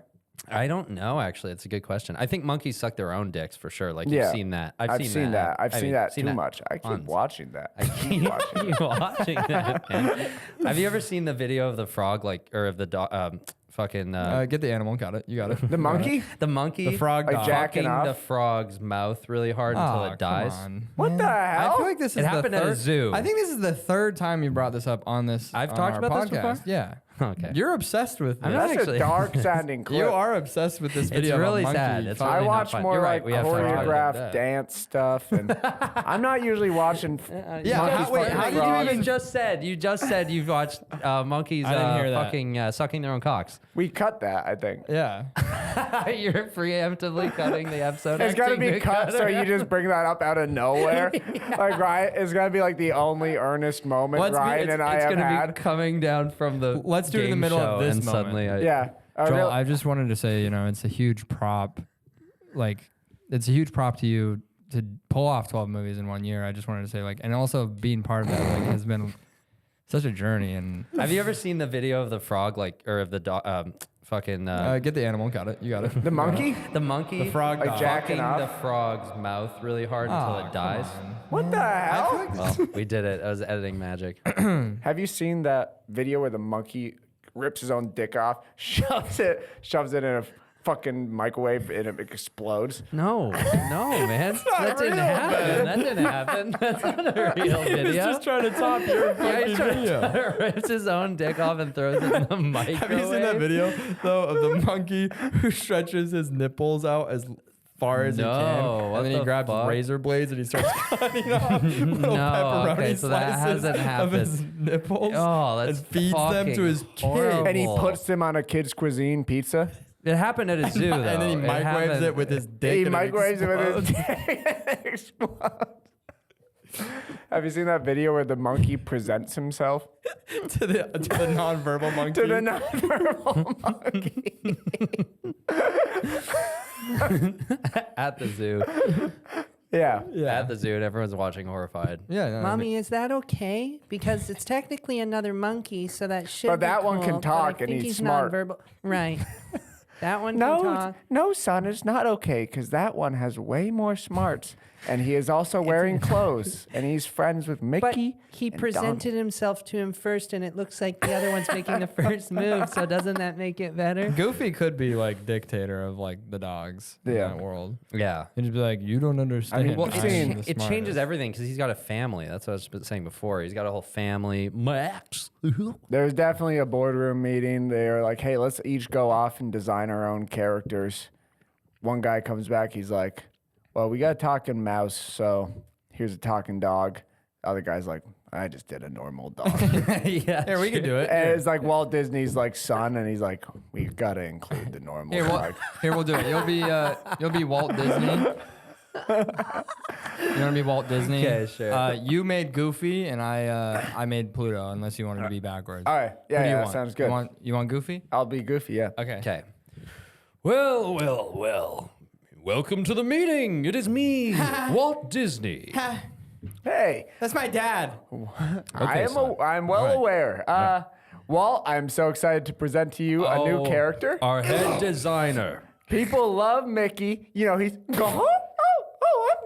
I don't know. Actually, it's a good question. I think monkeys suck their own dicks for sure. Like Yeah. you've seen that. I've seen that. I've I seen mean, that seen too much. I keep tons. watching that. I keep watching. You watching that? Man? Have you ever seen the video of the frog, like, or of the dog? Fucking Get the animal. Got it. You got it. The monkey? the monkey, The frog Like dog. jacking fucking off? the frog's mouth really hard until Aw, it dies. come on, What man. the hell? I feel like this is It the happened at a third- zoo. I think this is the third time you brought this up on this. I've on talked our about this podcast. before? Yeah. Okay. You're obsessed with I'm this. not That's actually- a dark sounding clip. You are obsessed with this video. It's really of a monkey. sad. It's fucking- I really not watch fun. more You're right, like we have to talk about choreographed that. dance stuff, and I'm not usually watching. Yeah, monkeys how- wait, fucking how did you frogs. even- You just said you've watched monkeys I didn't hear that. fucking sucking their own cocks. We cut that, I think. Yeah. You're preemptively cutting the episode. It's got to acting be to cut, cut so it. you just bring that up out of nowhere. Like, right? It's got to be like the only earnest moment Ryan and I it's have gonna had. be coming down from the Let's do it in the game middle of show, this and moment. suddenly I, Yeah. Joel, I just wanted to say, it's a huge prop. Like, it's a huge prop to you to pull off 12 movies in 1 year. I just wanted to say, like, and also being part of that, like, has been such a journey. And Have you ever seen the video of the frog, like, or of the dog? Fucking get the animal. Got it. You got it. The monkey? the monkey, the frog Like dog. jacking fucking off? the frog's mouth really hard until Aw, it come dies. on. What the hell? Well, we did it. That was editing magic. Have you seen that video where the monkey rips his own dick off, shoves it in a fucking microwave, and it explodes? No, man, that didn't happen. That didn't happen. That's not a real video. trying to top your Yeah, he's trying to rips his own dick off and throws it in the microwave. Have you seen that video though of the monkey who stretches his nipples out as far as he No, can, what and then he the grabs fuck? razor blades and he starts cutting off little No, pepperoni okay, so that slices hasn't of his nipples Oh, that's and feeds them to fucking his kid. horrible. And he puts them on a kid's cuisine pizza. It happened at a zoo, though. and then he microwaves happened- it with his dick. He and it microwaves it with his explodes. dick and it explodes. Have you seen that video where the monkey presents himself to the nonverbal monkey. to the nonverbal monkey? at the zoo. Yeah. At the zoo, and everyone's watching horrified. Yeah, no, Mommy, is that okay? Because it's technically another monkey, so that should. But be that one can cool, but I talk and think he's he's smart. nonverbal. Right. That one can No, talk. no, son, it's not okay because that one has way more smarts, and he is also wearing clothes, and he's friends with But Mickey. he and presented himself to him first, and it looks like the other one's making the first move. So doesn't that make it better? Goofy could be like dictator of like the dogs in Yeah. that world. Yeah. He'd just be like, you don't understand. Well, I've I'm seen- the it changes smartest." everything because he's got a family. That's what I was saying before. He's got a whole family. Max. There's definitely a boardroom meeting. They're like, hey, let's each go off and design our own characters. One guy comes back. He's like, well, we got a talking mouse, so here's a talking dog. The other guy's like, I just did a normal dog. Yeah. Here, we can do it. And it's like Walt Disney's like son, and he's like, we got to include the normal Here, dog. we'll do it. You'll be Walt Disney. You want to be Walt Disney? Okay, sure. You made Goofy, and I made Pluto. Unless you wanted to be backwards. All right. Who do you Yeah, want? sounds good. You want Goofy? I'll be Goofy, yeah. Okay. Okay. Well. Welcome to the meeting. It is me, Walt Disney. Hey, That's my dad. I'm well aware. Walt, I'm so excited to present to you a new character. Our head designer. People love Mickey. You know, he's I'm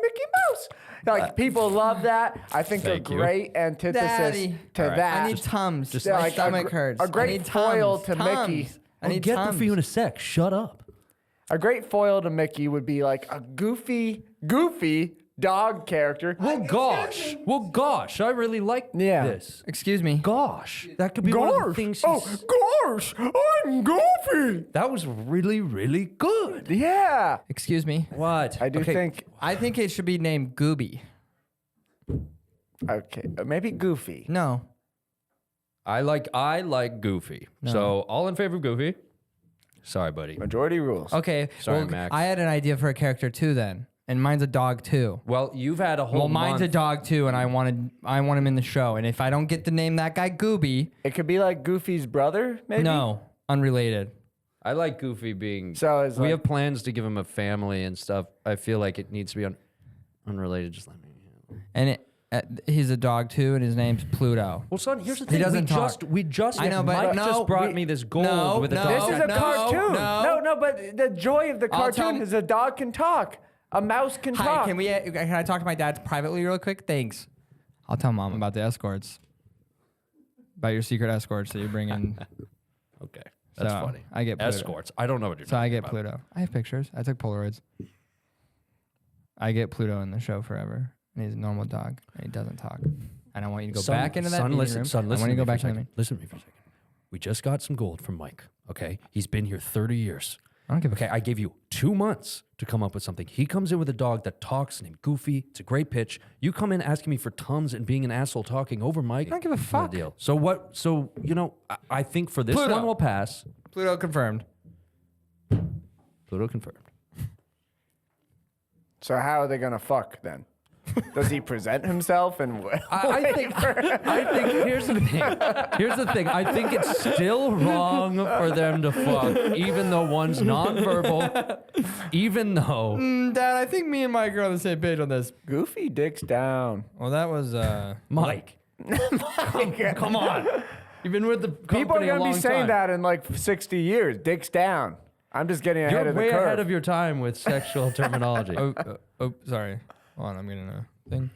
Mickey Mouse. Like people love that. I think Thank a you. great antithesis Daddy. to that. I need Tums. Just yeah, my like stomach a hurts. a great I need foil Tums. to Tums. Mickey. I need Tums. a sec. Shut up. A great foil to Mickey would be like a goofy dog character. Well, gosh. I really like Yeah. this. Excuse me. Gosh. That could be one of the Gosh! things Oh, she's... gosh! I'm Goofy! That was really, really good. Yeah. Excuse me. What? I do think. I think it should be named Gooby. Okay, maybe Goofy. No. I like Goofy. So, all in favor of Goofy? Sorry, buddy. Majority rules. Okay. Sorry, well, Max. I had an idea for a character too then, and mine's a dog too. Well, you've had a whole Well, mine's a month. dog too, and I want him in the show. And if I don't get to name that guy Gooby, It could be like Goofy's brother, maybe. no, unrelated. I like Goofy being... So it's We like, have plans to give him a family and stuff. I feel like it needs to be unrelated. Just let me. And He's a dog too, and his name's Pluto. Well, son, here's the He thing. doesn't talk. We just. I know, but Mike no, just brought we- me this gold no, with a no, dog. This is a no, cartoon. no. No, but the joy of the I'll tell cartoon him- is a dog can talk. A mouse can Hi, talk. can I talk to my dad privately real quick? Thanks. I'll tell mom about the escorts. About your secret escorts that you bring in. Okay, that's So, funny. I get Pluto. escorts. I don't know what you're So talking I get about. Pluto. I have pictures. I took Polaroids. I get Pluto in the show forever. And he's a normal dog. And he doesn't talk. And I want you to go back into that son, meeting listen, room. son, I listen want you to to go me back for a into the second. Listen to me for a second. We just got some gold from Mike. Okay, he's been here 30 years. I don't give a Okay, I gave you 2 months to come up with something. He comes in with a dog that talks named Goofy. It's a great pitch. You come in asking me for tons and being an asshole talking over Mike. I don't give a Not fuck. deal. So what? So I think for this Pluto. one we'll pass. Pluto confirmed. Pluto confirmed. So how are they gonna fuck then? Does he present himself and? I think here's the thing. Here's the thing. I think it's still wrong for them to fuck, even though one's nonverbal. Even though Dad, I think me and Mike are on the same page on this. Goofy dicks down. Well, that was Mike, come on, you've been with the company People are a gonna long be saying time. that in like 60 years. Dicks down. I'm just getting ahead You're of the way curve. ahead of your time with sexual terminology. sorry. Hold on, I'm getting a thing.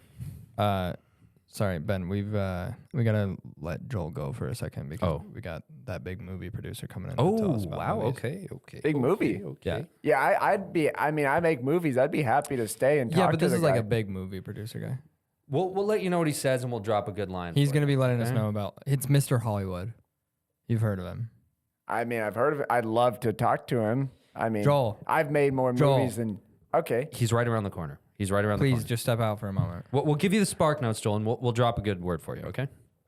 Sorry, Ben. We gotta let Joel go for a second because we got that big movie producer coming in. to tell us about movies. okay. Big movie. Okay. Yeah, I'd be. I mean, I make movies. I'd be happy to stay and talk Yeah, but to this the is like guy. a big movie producer guy. We'll let you know what he says and we'll drop a good line. He's for gonna you. be letting us Okay. know about. It's Mr. Hollywood. You've heard of him. I mean, I've heard of it. I'd love to talk to him. I mean, Joel. I've made more Joel. movies than. Okay. He's right around the corner. He's right around the Please corner. just step out for a moment. We'll give you the spark notes, Joel, and we'll drop a good word for you. Okay.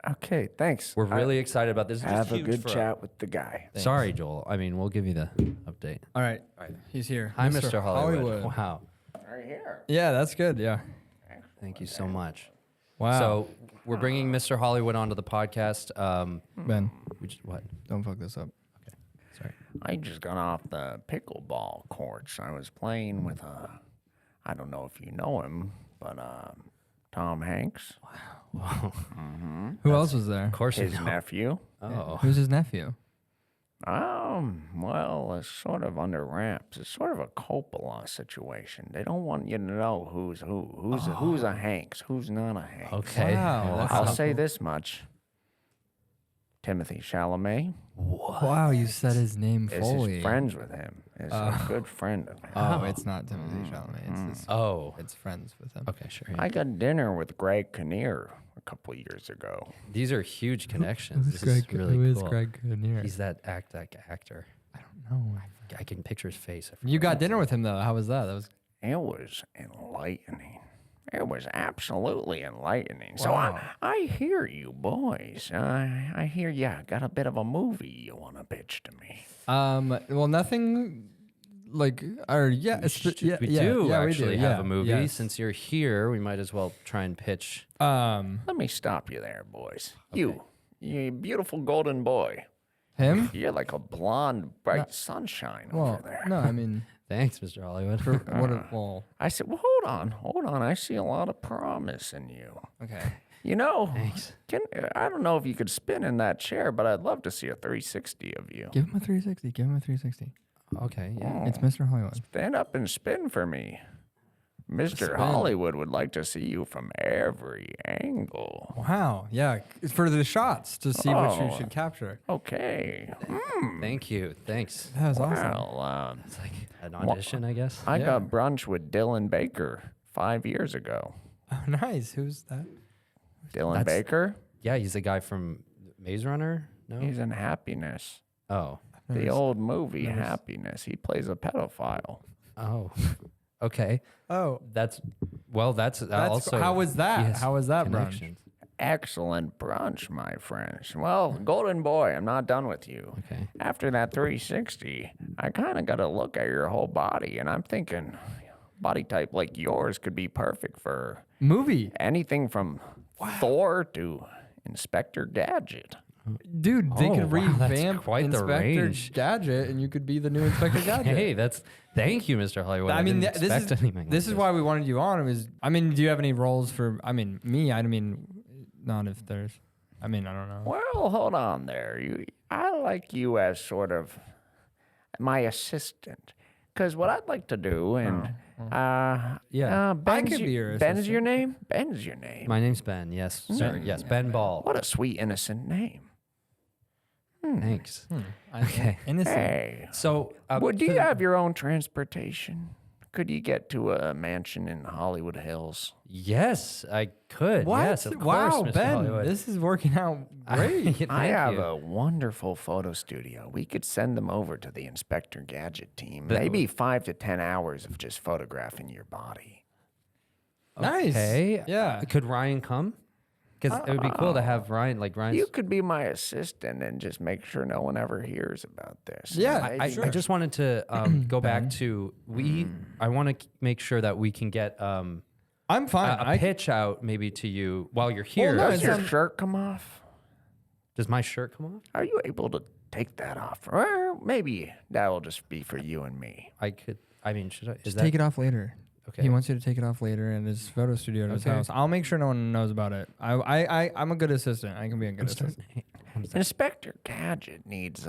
Okay. Thanks. We're really excited about this. This is have a huge good for chat with the guy. Sorry, Joel. I mean, we'll give you the update. All right, he's here. Hi, Mr. Hollywood. Hollywood. Wow. Right here. Yeah, that's good. Yeah. Thank you so much. Wow. So we're bringing Mr. Hollywood onto the podcast. Ben, What? don't fuck this up. Sorry. I just got off the pickleball courts. I was playing with I don't know if you know him, but Tom Hanks, Who else was there? Of course his you know. nephew. Oh. Who's his nephew? Well, it's sort of under wraps. It's sort of a Coppola situation. They don't want you to know who's who, who's a Hanks, who's not a Hanks. Okay. Wow, Well, that's I'll not say this much: Timothy Chalamet Wow, you said his name is fully. friends with him. Is a good friend of him. Oh, it's not Timothy Chalamet. It's Oh. it's friends with him. Okay, sure. I got dinner with Greg Kinnear a couple years ago. These are huge connections. This is really Who is cool. Greg Kinnear? He's that actor. I don't know. I can picture his face. You got dinner with him though. How was that? That was It was enlightening. It was absolutely enlightening. So Wow. I hear you boys. I hear you got a bit of a movie you want to pitch to me. well, nothing like or yeah, yeah, we yeah, do yeah, actually we do. have yeah, a movie. yes. Since you're here, we might as well try and pitch. Let me stop you there, boys. You beautiful golden boy. Him? You're like a blonde, bright sunshine Well, over there. no, I mean, Thanks, Mr. Hollywood. for what? Well, I said, well, hold on. I see a lot of promise in you. okay. You know, Thanks. I don't know if you could spin in that chair, but I'd love to see a 360 of you. Give him a 360. Give him a 360. Okay, yeah. It's Mr. Hollywood. Stand up and spin for me. Mr. Spin. Hollywood would like to see you from every angle. Wow. Yeah, it's for the shots to see what you Oh. should capture. Okay. Thank you. Thanks. That was awesome. Well, It's like an audition, I guess. I got brunch with Dylan Baker 5 years ago. Oh, nice. Who's that? Dylan Baker? Yeah, he's the guy from Maze Runner. No. He's in Happiness. Oh. The old movie Happiness. He plays a pedophile. Oh. Okay. Oh, That's that's also. how was he that? has How was that brunch? connections. Excellent brunch, my friends. Well, Golden Boy, I'm not done with you. Okay. After that 360, I kind of got to look at your whole body, and I'm thinking body type like yours could be perfect for Movie. anything from Thor to Inspector Gadget. Dude, they could wow, that's revamp quite the Inspector range. Gadget, and you could be the new Inspector Gadget. Hey, thank you, Mr. Hollywood. I mean, didn't this is expect anything this like is why we wanted you on. It was, I mean, do you have any roles for? I mean, me. I mean, not if there's. I mean, I don't know. Well, hold on there. I like you as sort of my assistant. Because what I'd like to do, and Yeah. Ben's could be your Ben's assistant. your name. Ben's your name. My name's Ben. Yes, sir. Yes, Ben Ball. What a sweet innocent name. Thanks. Okay. Innocent. Hey, So, well, do you have your own transportation? Could you get to a mansion in Hollywood Hills? yes, I could. What? Yes, of course, Wow, Mr. Ben, Hollywood. this is working out great. I Thank have you. a wonderful photo studio. We could send them over to the Inspector Gadget team. Maybe 5 to 10 hours of just photographing your body. Nice. Okay. Yeah. Could Ryan come? Because it would be cool to have Ryan. Like Ryan's. You could be my assistant and just make sure no one ever hears about this. Yeah, Maybe I just wanted to go back to I want to make sure that we can get I'm fine. a pitch out maybe to you while you're here. no, Does it's your shirt come off? Does my shirt come off? Are you able to take that off? Or maybe that will just be for you and me. I could. I mean, should I? Is Just that take it off later. okay? He wants you to take it off later in his photo studio at his Okay. house. I'll make sure no one knows about it. I'm a good assistant. I can be a good assistant. Inspector Gadget needs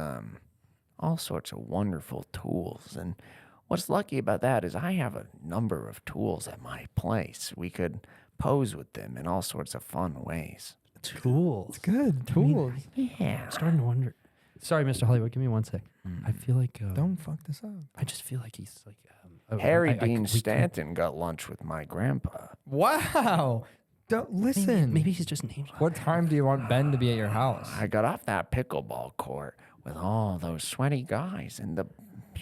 all sorts of wonderful tools, and what's lucky about that is I have a number of tools at my place. We could pose with them in all sorts of fun ways. Tools. Good tools. Yeah. I'm starting to wonder. Sorry, Mr. Hollywood. Give me one sec. I feel like Don't fuck this up. I just feel like he's like Harry I Dean we could- Stanton got lunch with my grandpa. Wow. Don't listen. Maybe he's just named. What time do you want Ben to be at your house? I got off that pickleball court with all those sweaty guys, and the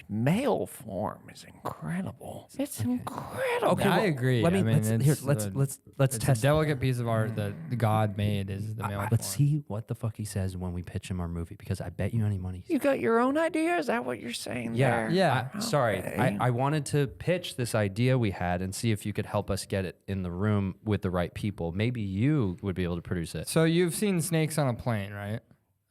male form is incredible. It's incredible. Okay, I well, agree. Let me I mean, let's let's it's test. a delicate piece of art that God made is the male Let's form. see what the fuck he says when we pitch him our movie because I bet you any money. You got your own idea? Is that what you're saying there? Yeah. Sorry, Okay. I wanted to pitch this idea we had and see if you could help us get it in the room with the right people. Maybe you would be able to produce it. So you've seen Snakes on a Plane, right?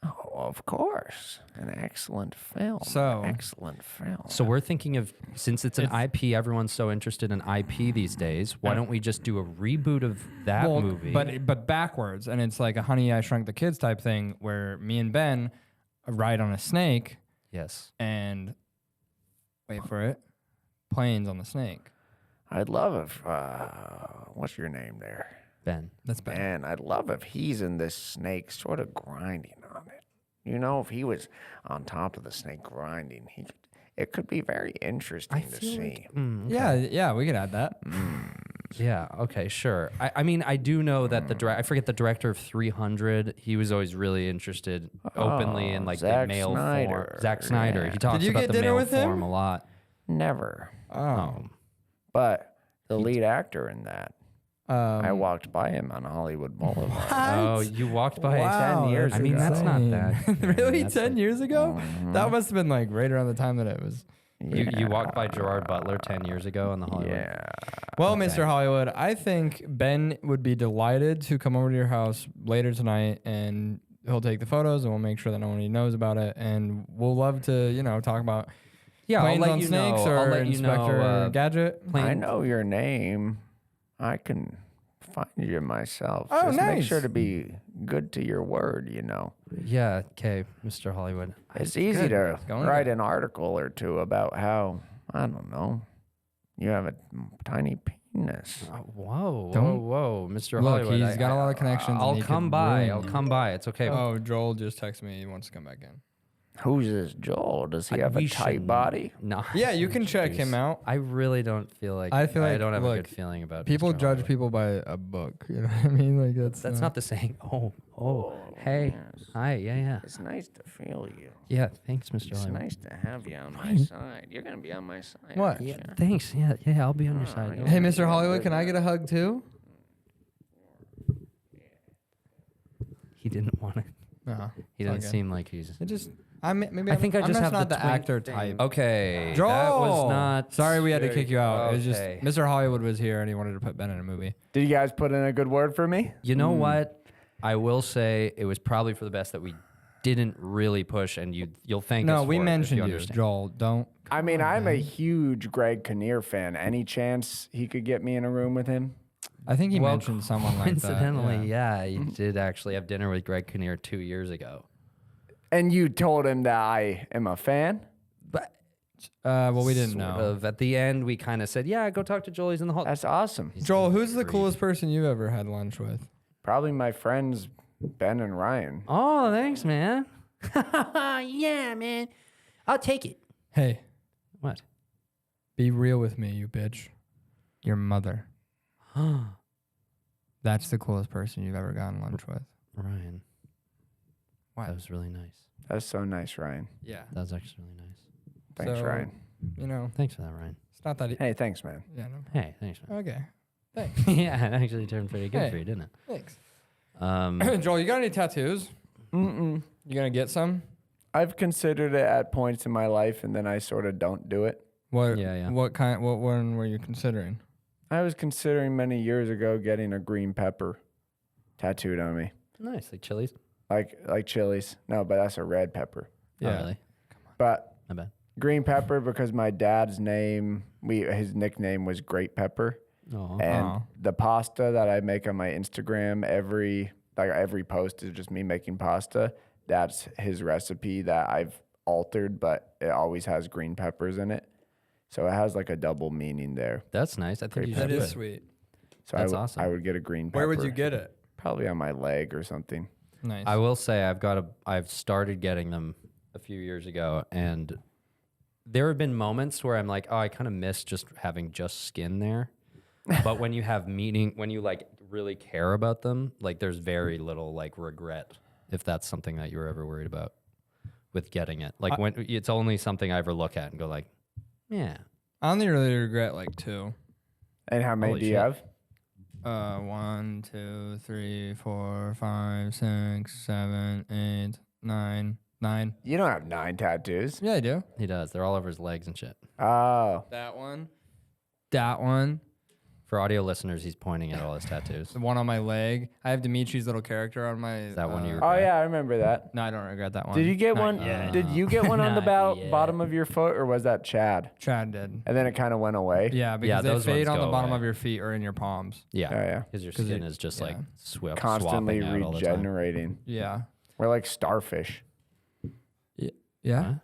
Oh, of course. An excellent film. So- excellent film. So we're thinking of since it's an IP, everyone's so interested in IP these days. Why don't we just do a reboot of that Well, movie? but backwards, and it's like a Honey I Shrunk the Kids type thing where me and Ben ride on a snake yes, and wait for it, planes on the snake. I'd love if what's your name there? Ben. That's Ben. Man, I'd love if he's in this snake sort of grinding on it. You know, if he was on top of the snake grinding, it could be very interesting to see. Yeah, we could add that. Yeah. Okay. Sure. I mean, I do know that I forget the director of 300. He was always really interested openly in like the Zack male Snyder. form. Zack Snyder. Yeah. He talks you about get the dinner male with him? form a lot. Never. Oh. But the lead actor in that, I Um, walked by him on Hollywood Boulevard. Oh, you walked by wow, 10 years I mean, that's not insane. that. really, That's 10 like- years ago? That must have been like right around the time that it was. You walked by Gerard Butler 10 years ago on the Hollywood. Yeah. Well, Mr. Hollywood, I think Ben would be delighted to come over to your house later tonight and he'll take the photos and we'll make sure that no one knows about it. And we'll love to, talk about Yeah, I'll planes let on you snakes know. or I'll let you Inspector know. Gadget. I know your name. I can find you myself. Oh, Just make nice. sure to be good to your word, Yeah. Okay, Mr. Hollywood. It's easy to going write good. an article or two about how, I don't know, you have a tiny penis. Whoa, Don't- whoa, Mr. Look, Hollywood. he's got a lot of connections and I'll he come could by. ruin I'll you. come by. It's okay. Oh, Joel just texted me. He wants to come back in. Who's this Joel? Does he have a We tight shouldn't- body? No. Yeah, you can check him out. I really don't feel like. I feel I like, don't have a look, good feeling about People Mr. judge Hollywood. people by a book. You know what I mean? Like That's not the saying. Oh, hey, hi, yeah. It's nice to feel you. Yeah, thanks, Mr. It's Hollywood. nice to have you on my side. You're going to be on my side. What? aren't Yeah, you? thanks. Yeah, I'll be on your side. yeah. Hey, Mr. Hollywood, can I get a hug too? He didn't want it. No, He it's all didn't good. seem like he's. It just, maybe I think I I'm just have not the the twink actor thing. type. Okay, Joel, that was not. Sorry, we had to kick you out. It was just Okay. Mr. Hollywood was here and he wanted to put Ben in a movie. Did you guys put in a good word for me? You know what? I will say it was probably for the best that we didn't really push, and you'll thank us No, for we it if mentioned you you, understand. Joel. Don't. I mean, I'm a huge Greg Kinnear fan. Any chance he could get me in a room with him? I think he Well, mentioned someone like that. Coincidentally, yeah, you did actually have dinner with Greg Kinnear 2 years ago. And you told him that I am a fan? Well, we didn't Sort know. of. At the end, we kind of said, "Yeah, go talk to Joel. He's in the hall." That's awesome. Joel, who's the coolest person you've ever had lunch with? Probably my friends Ben and Ryan. Oh, thanks, man. Yeah, man. I'll take it. Hey, What? be real with me, you bitch. Your mother. That's the coolest person you've ever gotten lunch with. Ryan. What? That was really nice. That's so nice, Ryan. Yeah. That was actually really nice. Thanks, So- Ryan. You know, Thanks for that, Ryan. it's not that. Hey, thanks, man. Yeah. No. Hey, thanks, man. Okay. Yeah, it actually turned pretty good Hey. for you, didn't Thanks. it? Joel, you got any tattoos? Mm-mm. You gonna get some? I've considered it at points in my life, and then I sort of don't do it. What? Yeah. What kind? What one were you considering? I was considering many years ago getting a green pepper tattooed on me, Nice, like chilies. like chilies. No, but that's a red pepper. Oh, really? But I bet. green pepper because my dad's name, his nickname was Great Pepper, Oh, and Aw. the pasta that I make on my Instagram every post is just me making pasta. That's his recipe that I've altered, but it always has green peppers in it, so it has like a double meaning there. that's nice. I think you should That do is it. sweet. So That's I awesome. I would get a green pepper. Where would you get it? Probably on my leg or something. Nice. I will say I've started getting them a few years ago, and there have been moments where I'm like, oh, I kind of miss just having just skin there. But when you have meaning, when you like really care about them, like there's very little like regret if that's something that you were ever worried about with getting it. Like when it's only something I ever look at and go like, yeah. I only really regret like two. And how many Holy do you shit. have? 1, 2, 3, 4, 5, 6, 7, 8, 9. 9. You don't have 9 tattoos. Yeah, I do. He does. They're all over his legs and shit. Oh, That one. That one. For audio listeners, he's pointing at all his tattoos. The one on my leg. I have Dimitri's little character on my. Is that one you oh regret? yeah, I remember that. No, I don't regret that one. Did you get Not one? yet. Did you get one on the Not yet. bottom of your foot, or was that Chad? Chad did. And then it kind of went away. Yeah, because they those fade ones on the go bottom away. of your feet or in your palms. Yeah. Oh, yeah. Because your 'Cause skin it- is just yeah. like Constantly swapping out all the time. regenerating. Yeah. We're like starfish, Yeah. Huh?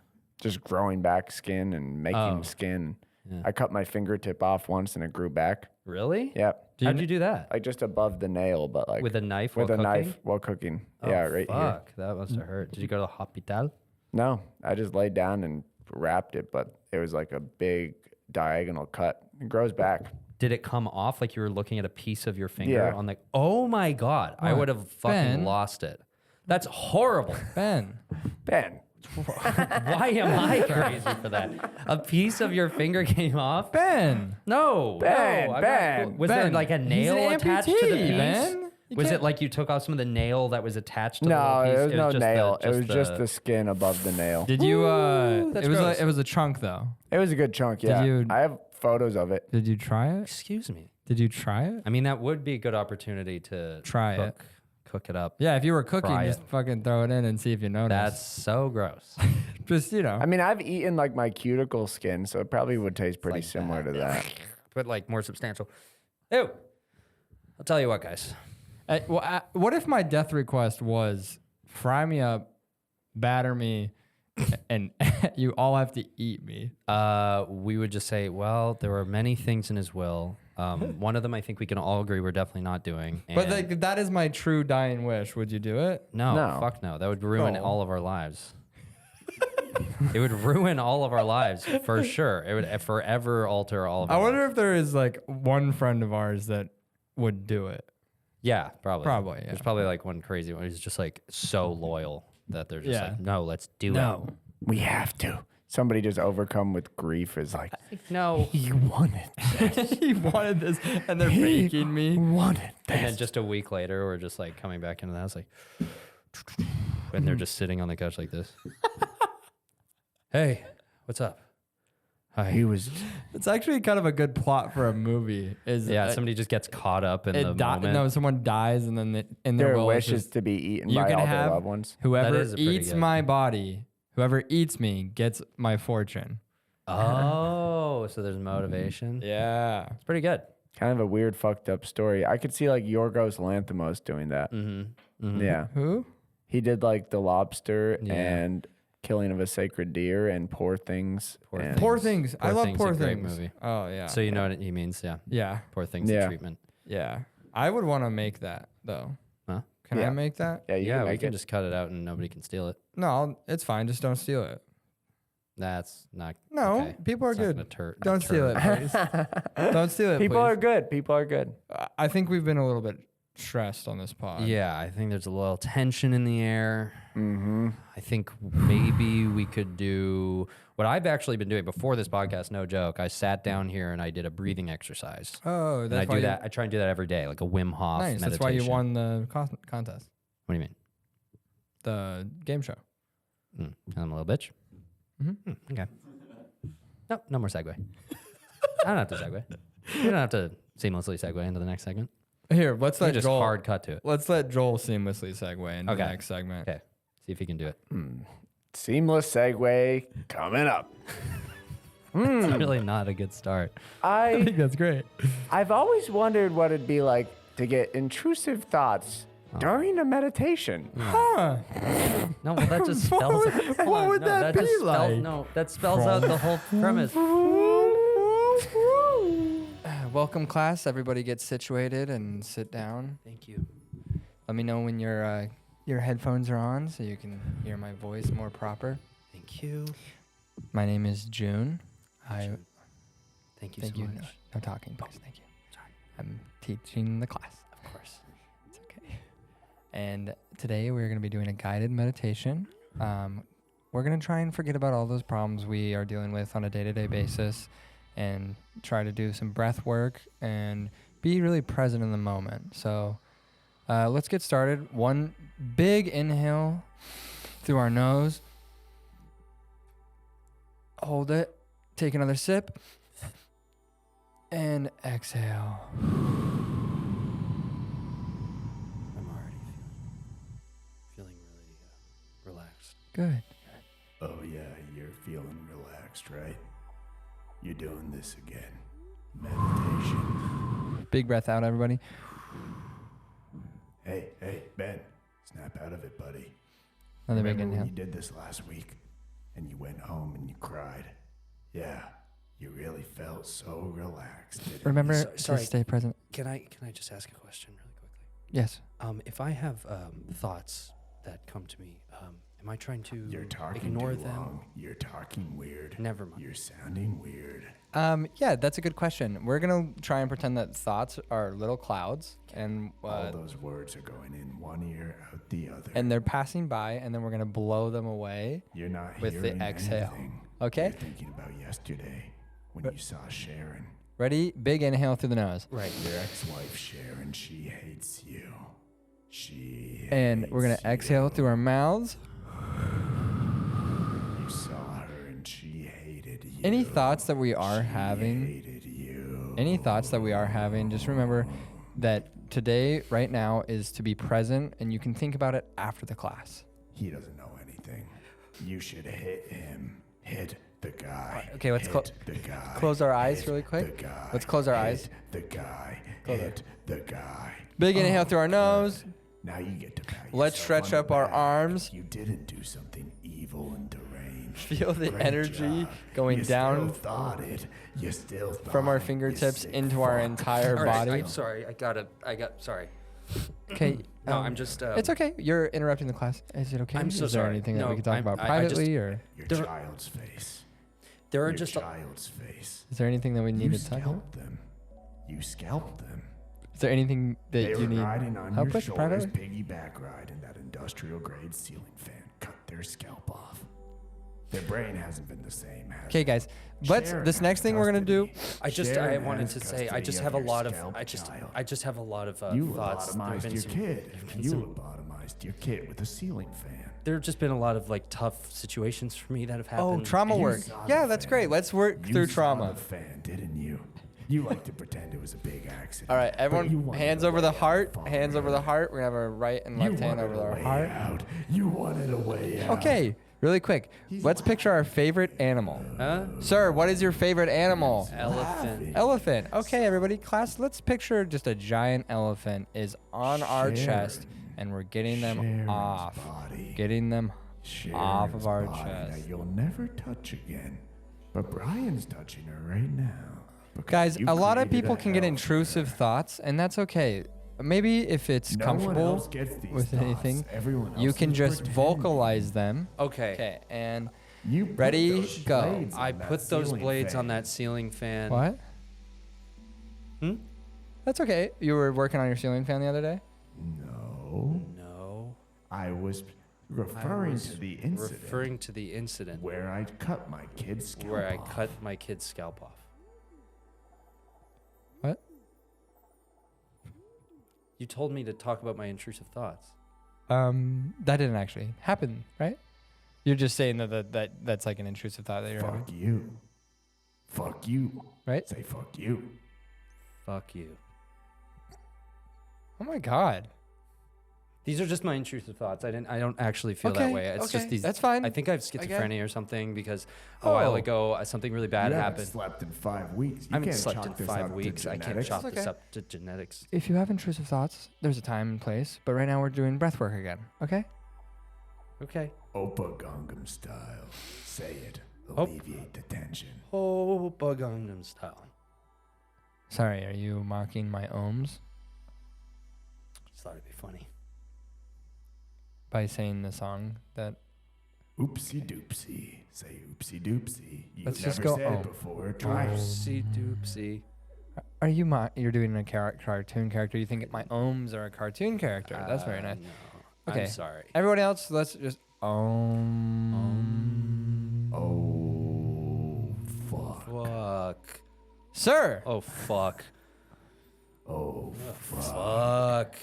just growing back skin and making Oh. skin. Yeah. I cut my fingertip off once and it grew back. Really? Yep, How'd you do that? like just above the nail, but like With a knife with while a cooking? knife while cooking. Oh, yeah, right here. fuck. That must have hurt. Did you go to the hospital? No, I just laid down and wrapped it, but it was like a big diagonal cut. It grows back. Did it come off like you were looking at a piece of your finger Yeah. on the? Oh my god! I What? would have fucking Ben? lost it. That's horrible. Ben. Ben, Why am I crazy for that? A piece of your finger came off? Ben. No, Ben, no. I'm Ben, not, was there Ben. like a He's nail an attached to the amputee, piece? Ben. You Was can't- it like you took off some of the nail that was attached to the no, little piece? it was no just nail. The, It was just the skin above the nail. Did you? that's It was gross. it was a chunk though. It was a good chunk. Yeah, you- I have photos of it. Did you try it? Excuse me. Did you try it? I mean, that would be a good opportunity to Try it. cook it up. Yeah, if you were cooking, Fry just it. fucking throw it in and see if you notice. That's so gross. just I mean, I've eaten like my cuticle skin, so it probably would taste pretty like similar that. to that. But like more substantial. Ew. I'll tell you what, guys. What if my death request was fry me up, batter me, and you all have to eat me? We would just say, well, there were many things in his will. One of them I think we can all agree we're definitely not doing. But and- like that is my true dying wish. Would you do it? no, No. fuck no. That would ruin No. all of our lives. It would ruin all of our lives for sure. It would forever alter all of our I wonder lives. if there is like one friend of ours that would do it. Yeah, probably. Probably, yeah. There's probably like one crazy one who's just like so loyal that they're just Yeah. like, no, let's do it. We have to. Somebody just overcome with grief is like, No. he wanted this. He wanted this, and they're baking me. Wanted this. And then just a week later, we're just like coming back into the house, like, and they're just sitting on the couch like this. Hey, what's up? He was. It's actually kind of a good plot for a movie. Is Yeah, somebody just gets caught up in the moment. No, someone dies and then in their Their will wish is is to be eaten you by can all their have loved ones. whoever is a pretty eats good- my body, whoever eats me gets my fortune. Oh, so there's motivation. Yeah. It's pretty good. Kind of a weird, fucked up story. I could see like Yorgos Lanthimos doing that. Yeah, Who? he did like The Lobster Yeah. and Killing of a Sacred Deer and Poor Things. and- Poor Things. I Poor love Things Poor is a great Things. movie. Oh yeah. So you know what he means, yeah. Yeah. Poor things Yeah. in treatment. Yeah. I would want to make that though. Huh? Can I Yeah. make that? Yeah, you Yeah, can we make can it. just cut it out and nobody can steal it. No, it's fine. Just don't steal it. That's not. No, okay. people are It's not good. gonna tur- Don't steal it, deter- please. Don't steal it, People please. are good. People are good. I think we've been a little bit stressed on this pod. Yeah, I think there's a little tension in the air. Mm-hmm. I think maybe we could do what I've actually been doing before this podcast. No joke. I sat down here and I did a breathing exercise. Oh, And that's I why do that. I try and do that every day, like a Wim Hof Nice. meditation. That's why you won the contest, What do you mean? the game show. I'm a little bitch. Okay. No more segue. I don't have to segue. You don't have to seamlessly segue into the next segment. Here, let's You let just Joel. hard cut to it. Let's let Joel seamlessly segue into the Okay. next segment. Okay. See if he can do it. Seamless segue coming up. It's really not a good start. I think that's great. I've always wondered what it'd be like to get intrusive thoughts during a meditation. Huh. No, well, that just spells it. Hold what on, would no, that just be spells- like? No, that spells out the whole premise. Welcome, class. Everybody get situated and sit down. Thank you. Let me know when your headphones are on so you can hear my voice more proper. Thank you. My name is June. Thank you Thank so you. much. No talking, please. Thank you. Sorry. I'm teaching the class. Of course. It's okay. And today we're going to be doing a guided meditation. We're going to try and forget about all those problems we are dealing with on a day-to-day basis and try to do some breath work and be really present in the moment. So let's get started. One big inhale through our nose. Hold it. Take another sip. And exhale. I'm already feeling really relaxed. Good. Oh, yeah, you're feeling relaxed, right? You're doing this again. Meditation. Big breath out, everybody. Hey, Ben, snap out of it, buddy. Another big Remember when inhale. you did this last week and you went home and you cried? Yeah, you really felt so relaxed. Didn't Remember you? to sorry. stay present. Can I just ask a question really quickly? Yes. If I have thoughts that come to me, am I trying to You're talking ignore too them? long. You're talking weird. Never mind. You're sounding weird. Yeah, that's a good question. We're gonna try and pretend that thoughts are little clouds, and All those words are going in one ear, out the other. and they're passing by, and then we're gonna blow them away. You're not with the hearing exhale. anything. Okay? You're thinking about yesterday when you saw Sharon. Ready? Big inhale through the nose, Right. Your ex-wife Sharon, she hates you. She and we're gonna hates you. exhale through our mouths. You saw her and she hated you. Any thoughts that we are She having? hated you. Any thoughts that we are having? Just remember that today, right now, is to be present, and you can think about it after the class. He doesn't know anything. You should hit him. Hit the guy. Okay, let's hit the guy. close our eyes Hit really quick. The guy. Let's close our Hit eyes. The guy. Close our- Hit the guy. Big inhale Oh, through our nose. good. Now you get to pat Let's yourself stretch on up the our back. arms. You didn't do something evil and deranged. Feel the Great energy job. going You down still thought it. You still from our thought it, you fingertips sick into our fuck. entire All right, body. I'm sorry. Sorry. Okay. No, I'm just. It's okay. You're interrupting the class. Is it okay? I'm so Is there sorry. anything that No, we can talk I'm- about I just- privately, or Your There- child's face. There are Your just. child's face. is there anything that we need You to talk about? scalped them. You scalped them. Is there anything that They you were need riding on help your with shoulders, privately? piggyback ride, and that industrial grade ceiling fan cut their scalp off. Their brain hasn't been the same. has Okay, it? guys. Sharon This has next thing we're gonna do. custody. I Sharon wanted has to say, I custody just of have a your lot of. scalped I child. just have a lot of You thoughts. There've lobotomized been your some- kid. there've been You some- lobotomized your kid with a ceiling fan. there have just been a lot of like tough situations for me that have happened. Oh, trauma work. saw Yeah, the that's fan. great. Let's work You through saw trauma. the fan, didn't you? You like to pretend it was a big accident. All right, but you everyone, wanted hands a over the way out heart. far Hands over the early. heart. We're gonna have our right and You left hand wanted over a our way heart. out. You wanted a way out. Okay, really quick. Let's picture our favorite animal. Huh? Sir, what is your favorite animal? Elephant. Elephant. Okay, everybody, class, let's picture just a giant elephant is on our chest, and we're getting them Sharon's off. body. Getting them off of our Sharon's body chest. that you'll never touch again. But Brian's touching her right now. because Guys, you a lot of created people a can get hell intrusive for her. thoughts, and that's okay. Maybe if it's No one comfortable else gets these with thoughts. anything, Everyone you else can is just pretending. vocalize them. Okay. Okay, and You put Ready, those go. blades I on that put those ceiling blades fan. on that ceiling fan. what? Hmm? That's okay. You were working on your ceiling fan the other day? No, No. I was I referring was to the incident referring to the incident where I cut my kid's scalp where I off. cut my kid's scalp off. What? You told me to talk about my intrusive thoughts. That didn't actually happen, right? You're just saying that's like an intrusive thought that you're having, Fuck you. Fuck you. right? Say fuck you. Fuck you. Oh my god. These are just my intrusive thoughts. I don't actually feel Okay, that way. It's okay, just these. that's fine. I think I have I get it. schizophrenia or something because a while Oh. ago something really bad you happened. haven't slept in 5 weeks. You I haven't can't slept chalk in this 5 up to weeks. I can't genetics. chalk It's this okay. up to genetics. If you have intrusive thoughts, there's a time and place, but right now we're doing breath work again, okay? Okay. Opa Gangnam style. Say it. Oh. Alleviate the tension. Oh, Gangnam style. Sorry, are you mocking my ohms Just thought it'd be funny. by saying the song that Oopsie doopsie. Say oopsie doopsie. You've Let's never just go said om. it before. Try it. Oopsie doopsie. are you you're doing a cartoon character? You think my ohms are a cartoon character? That's very nice. No. Okay. I'm sorry. Everybody else, let's just Oh, fuck. Fuck. Sir. Oh fuck. Oh, fuck. Fuck.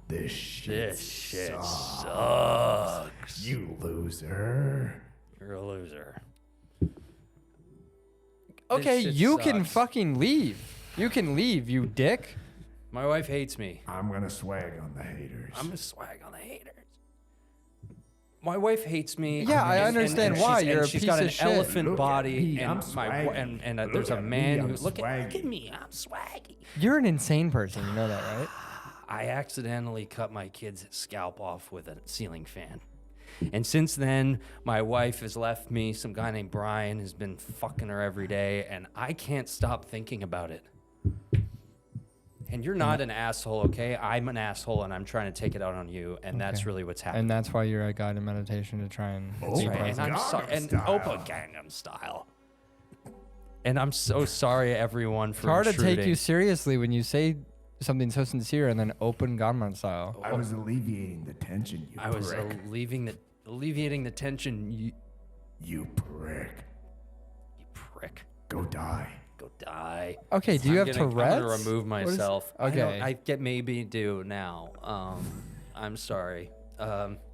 This shit, This shit sucks. sucks. You loser. You're a loser. Okay, shit you can sucks. fucking leave. You can leave, you dick. My wife hates me. I'm gonna swag on the haters. I'm a swag on the haters. My wife hates me. Yeah, I understand why. she's- You're a she's piece got of an shit. elephant Look at body, me, and I'm my swaggy. and Look there's a at me, man I'm who look at swaggy. me. I'm swaggy. You're an insane person. You know that, right? I accidentally cut my kid's scalp off with a ceiling fan. And since then, my wife has left me. Some guy named Brian has been fucking her every day, and I can't stop thinking about it. And you're not an asshole, okay? I'm an asshole, and I'm trying to take it out on you, and that's Okay. really what's happening. And that's why you're at guided meditation to try and That's be right. present. And I'm sorry, Gangnam and style. Opa Gangnam style. And I'm so sorry, everyone, for It's hard to take intruding. you seriously when you say something so sincere and then open Gangnam style. I was alleviating the tension, you I was prick. alleviating the tension. You prick. You prick. Go die. Go die. Okay, do you have I'm Tourette's? gonna remove What is- myself. okay. I get maybe do now. I'm sorry.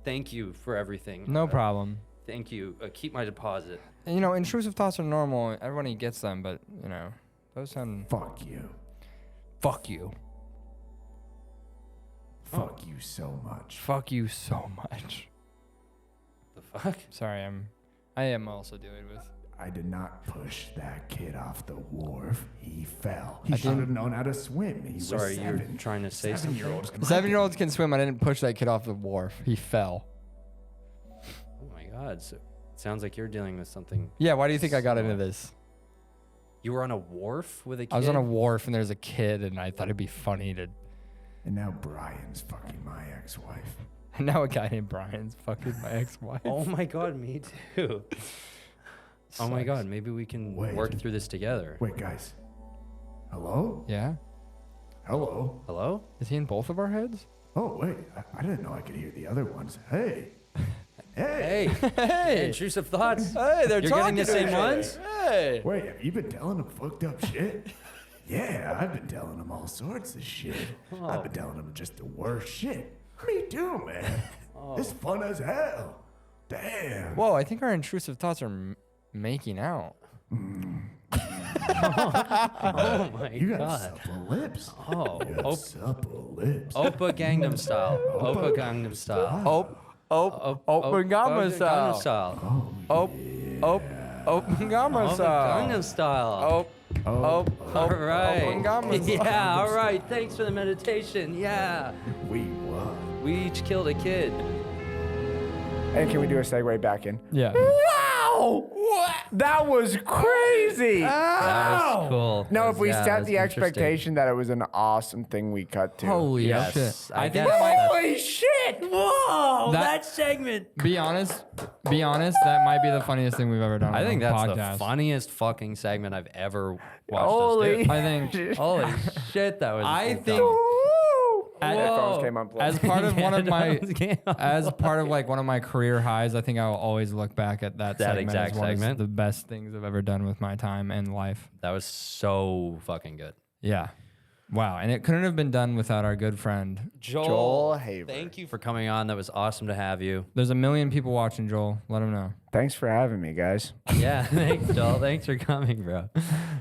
Thank you for everything. No problem. Thank you. Keep my deposit. And, you know, intrusive thoughts are normal. Everybody gets them, but, you know, those sound... Fuck you. Fuck you. Fuck you so much. Fuck you so much. The fuck? Sorry, I am also dealing with... I did not push that kid off the wharf. He fell. He I should have didn't- known how to swim. He Sorry, was you're 7. trying to say something. 7-year-olds can 7-year-olds can swim. I didn't push that kid off the wharf. He fell. Oh my god. So it sounds like you're dealing with something. Yeah, why do you think I got into this? You were on a wharf with a kid? I was on a wharf and there's a kid and I thought it'd be funny to... And now Brian's fucking my ex-wife. And now a guy named Brian's fucking my ex-wife. Oh my god, me too. Oh my Sucks. god, maybe we can Wait. work through this together. Wait, guys. Hello? Yeah? Hello? Hello? Is he in both of our heads? Oh, wait. I didn't know I could hear the other ones. Hey. Hey. Hey, Hey! intrusive thoughts. Hey, they're You're talking getting the to same each other. ones? Hey! Wait, have you been telling them fucked up shit? Yeah, I've been telling them all sorts of shit. I've been telling them just the worst shit. Me too, man. It's fun as hell. Damn. Whoa, I think our intrusive thoughts are making out. Oh my You got god. supple lips. Oh, You got supple lips. Oppa Gangnam Style. Oppa Gangnam Style. Open Gamma style. Gangnam Style. Open Gamma Oppa style. Gangnam Style. All right. Open Gamma style. Yeah, all right. Thanks for the meditation. Yeah. We won. We each killed a kid. And can we do a segue back in? Yeah. Wow! What? That was crazy. That was cool. No, if we Yeah, set that's the interesting. expectation that it was an awesome thing we cut to. Holy Yes, shit. I I think guess that might Holy shit! Whoa! That- segment. be honest, that might be the funniest thing we've ever done. I on think a that's podcast. the funniest fucking segment I've ever watched. Holy. Us do. I think Holy shit, that was. I dumb. think Headphones came unplugged. as part of one of my Headphones came as part of like one of my career highs, I think I will always look back at that segment exact as one segment? of the best things I've ever done with my time and life. That was so fucking good. Yeah. Wow. And it couldn't have been done without our good friend. Joel Haver. Thank you for coming on. That was awesome to have you. There's a million people watching, Joel. Let them know. Thanks for having me, guys. Yeah, thanks, Joel. Thanks for coming, bro.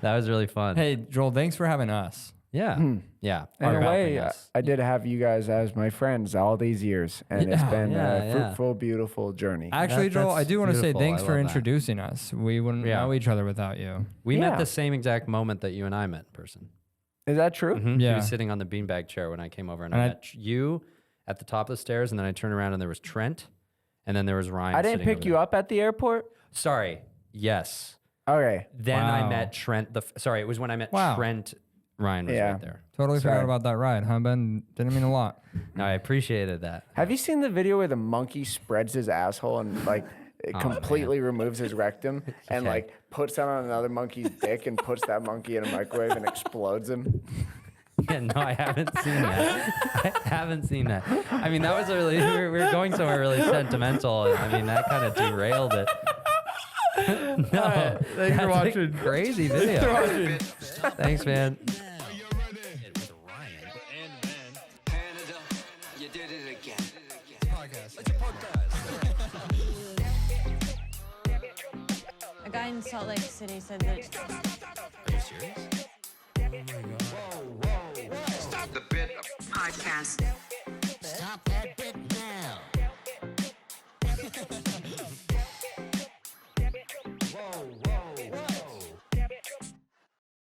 That was really fun. Hey, Joel, thanks for having us. Yeah, yeah. In a for way, helping us. I did have you guys as my friends all these years, and it's been Yeah, a yeah. fruitful, beautiful journey. Actually, Joel, I that's do want to say beautiful. thanks I for love that. introducing us. We wouldn't Yeah. know each other without you. We Yeah. met the same exact moment that you and I met in person. Is that true? He Yeah. was sitting on the beanbag chair when I came over, and And I I- met you at the top of the stairs, and then I turned around and there was Trent, and then there was Ryan. I didn't sitting pick over you there. up at the airport. Sorry. Yes. Okay. Then I Wow. met Trent. Sorry, it was when I met Wow. Trent. Ryan was Yeah. right there. Totally Sorry. forgot about that ride, huh, Ben? Didn't mean a lot. No, I appreciated that. Have you seen the video where the monkey spreads his asshole and like it completely removes his rectum and Okay. like puts that on another monkey's dick and puts that monkey in a microwave and explodes him? Yeah, no, I haven't seen that. I haven't seen that. I mean, that was a really, we were going somewhere really sentimental. And I mean, that kind of derailed it. No, Thanks for watching. crazy video. Thanks, man. A guy in Salt Lake City said that. Are you serious? The bit Podcast. Stop that bit now.